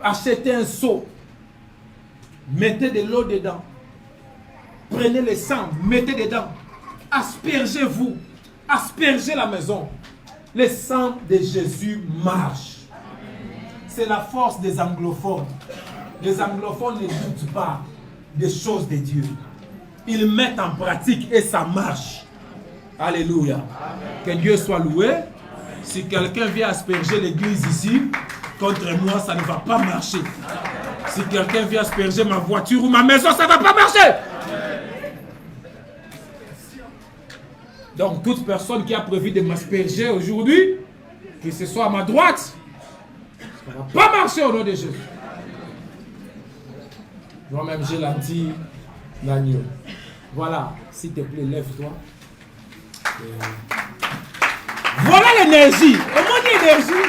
Achetez un seau. Mettez de l'eau dedans. Prenez le sang, mettez dedans. Aspergez-vous. Aspergez la maison. Le sang de Jésus marche. C'est la force des anglophones. Les anglophones ne doutent pas des choses de Dieu. Ils mettent en pratique et ça marche. Alléluia. Que Dieu soit loué. Si quelqu'un vient asperger l'église ici, contre moi, ça ne va pas marcher. Si quelqu'un vient asperger ma voiture ou ma maison, ça ne va pas marcher. Donc, toute personne qui a prévu de m'asperger aujourd'hui, que ce soit à ma droite, ça ne va pas marcher au nom de Jésus. Moi-même, j'ai l'anti l'agneau. Voilà, s'il te plaît, lève-toi. Voilà l'énergie. Comment dit énergie?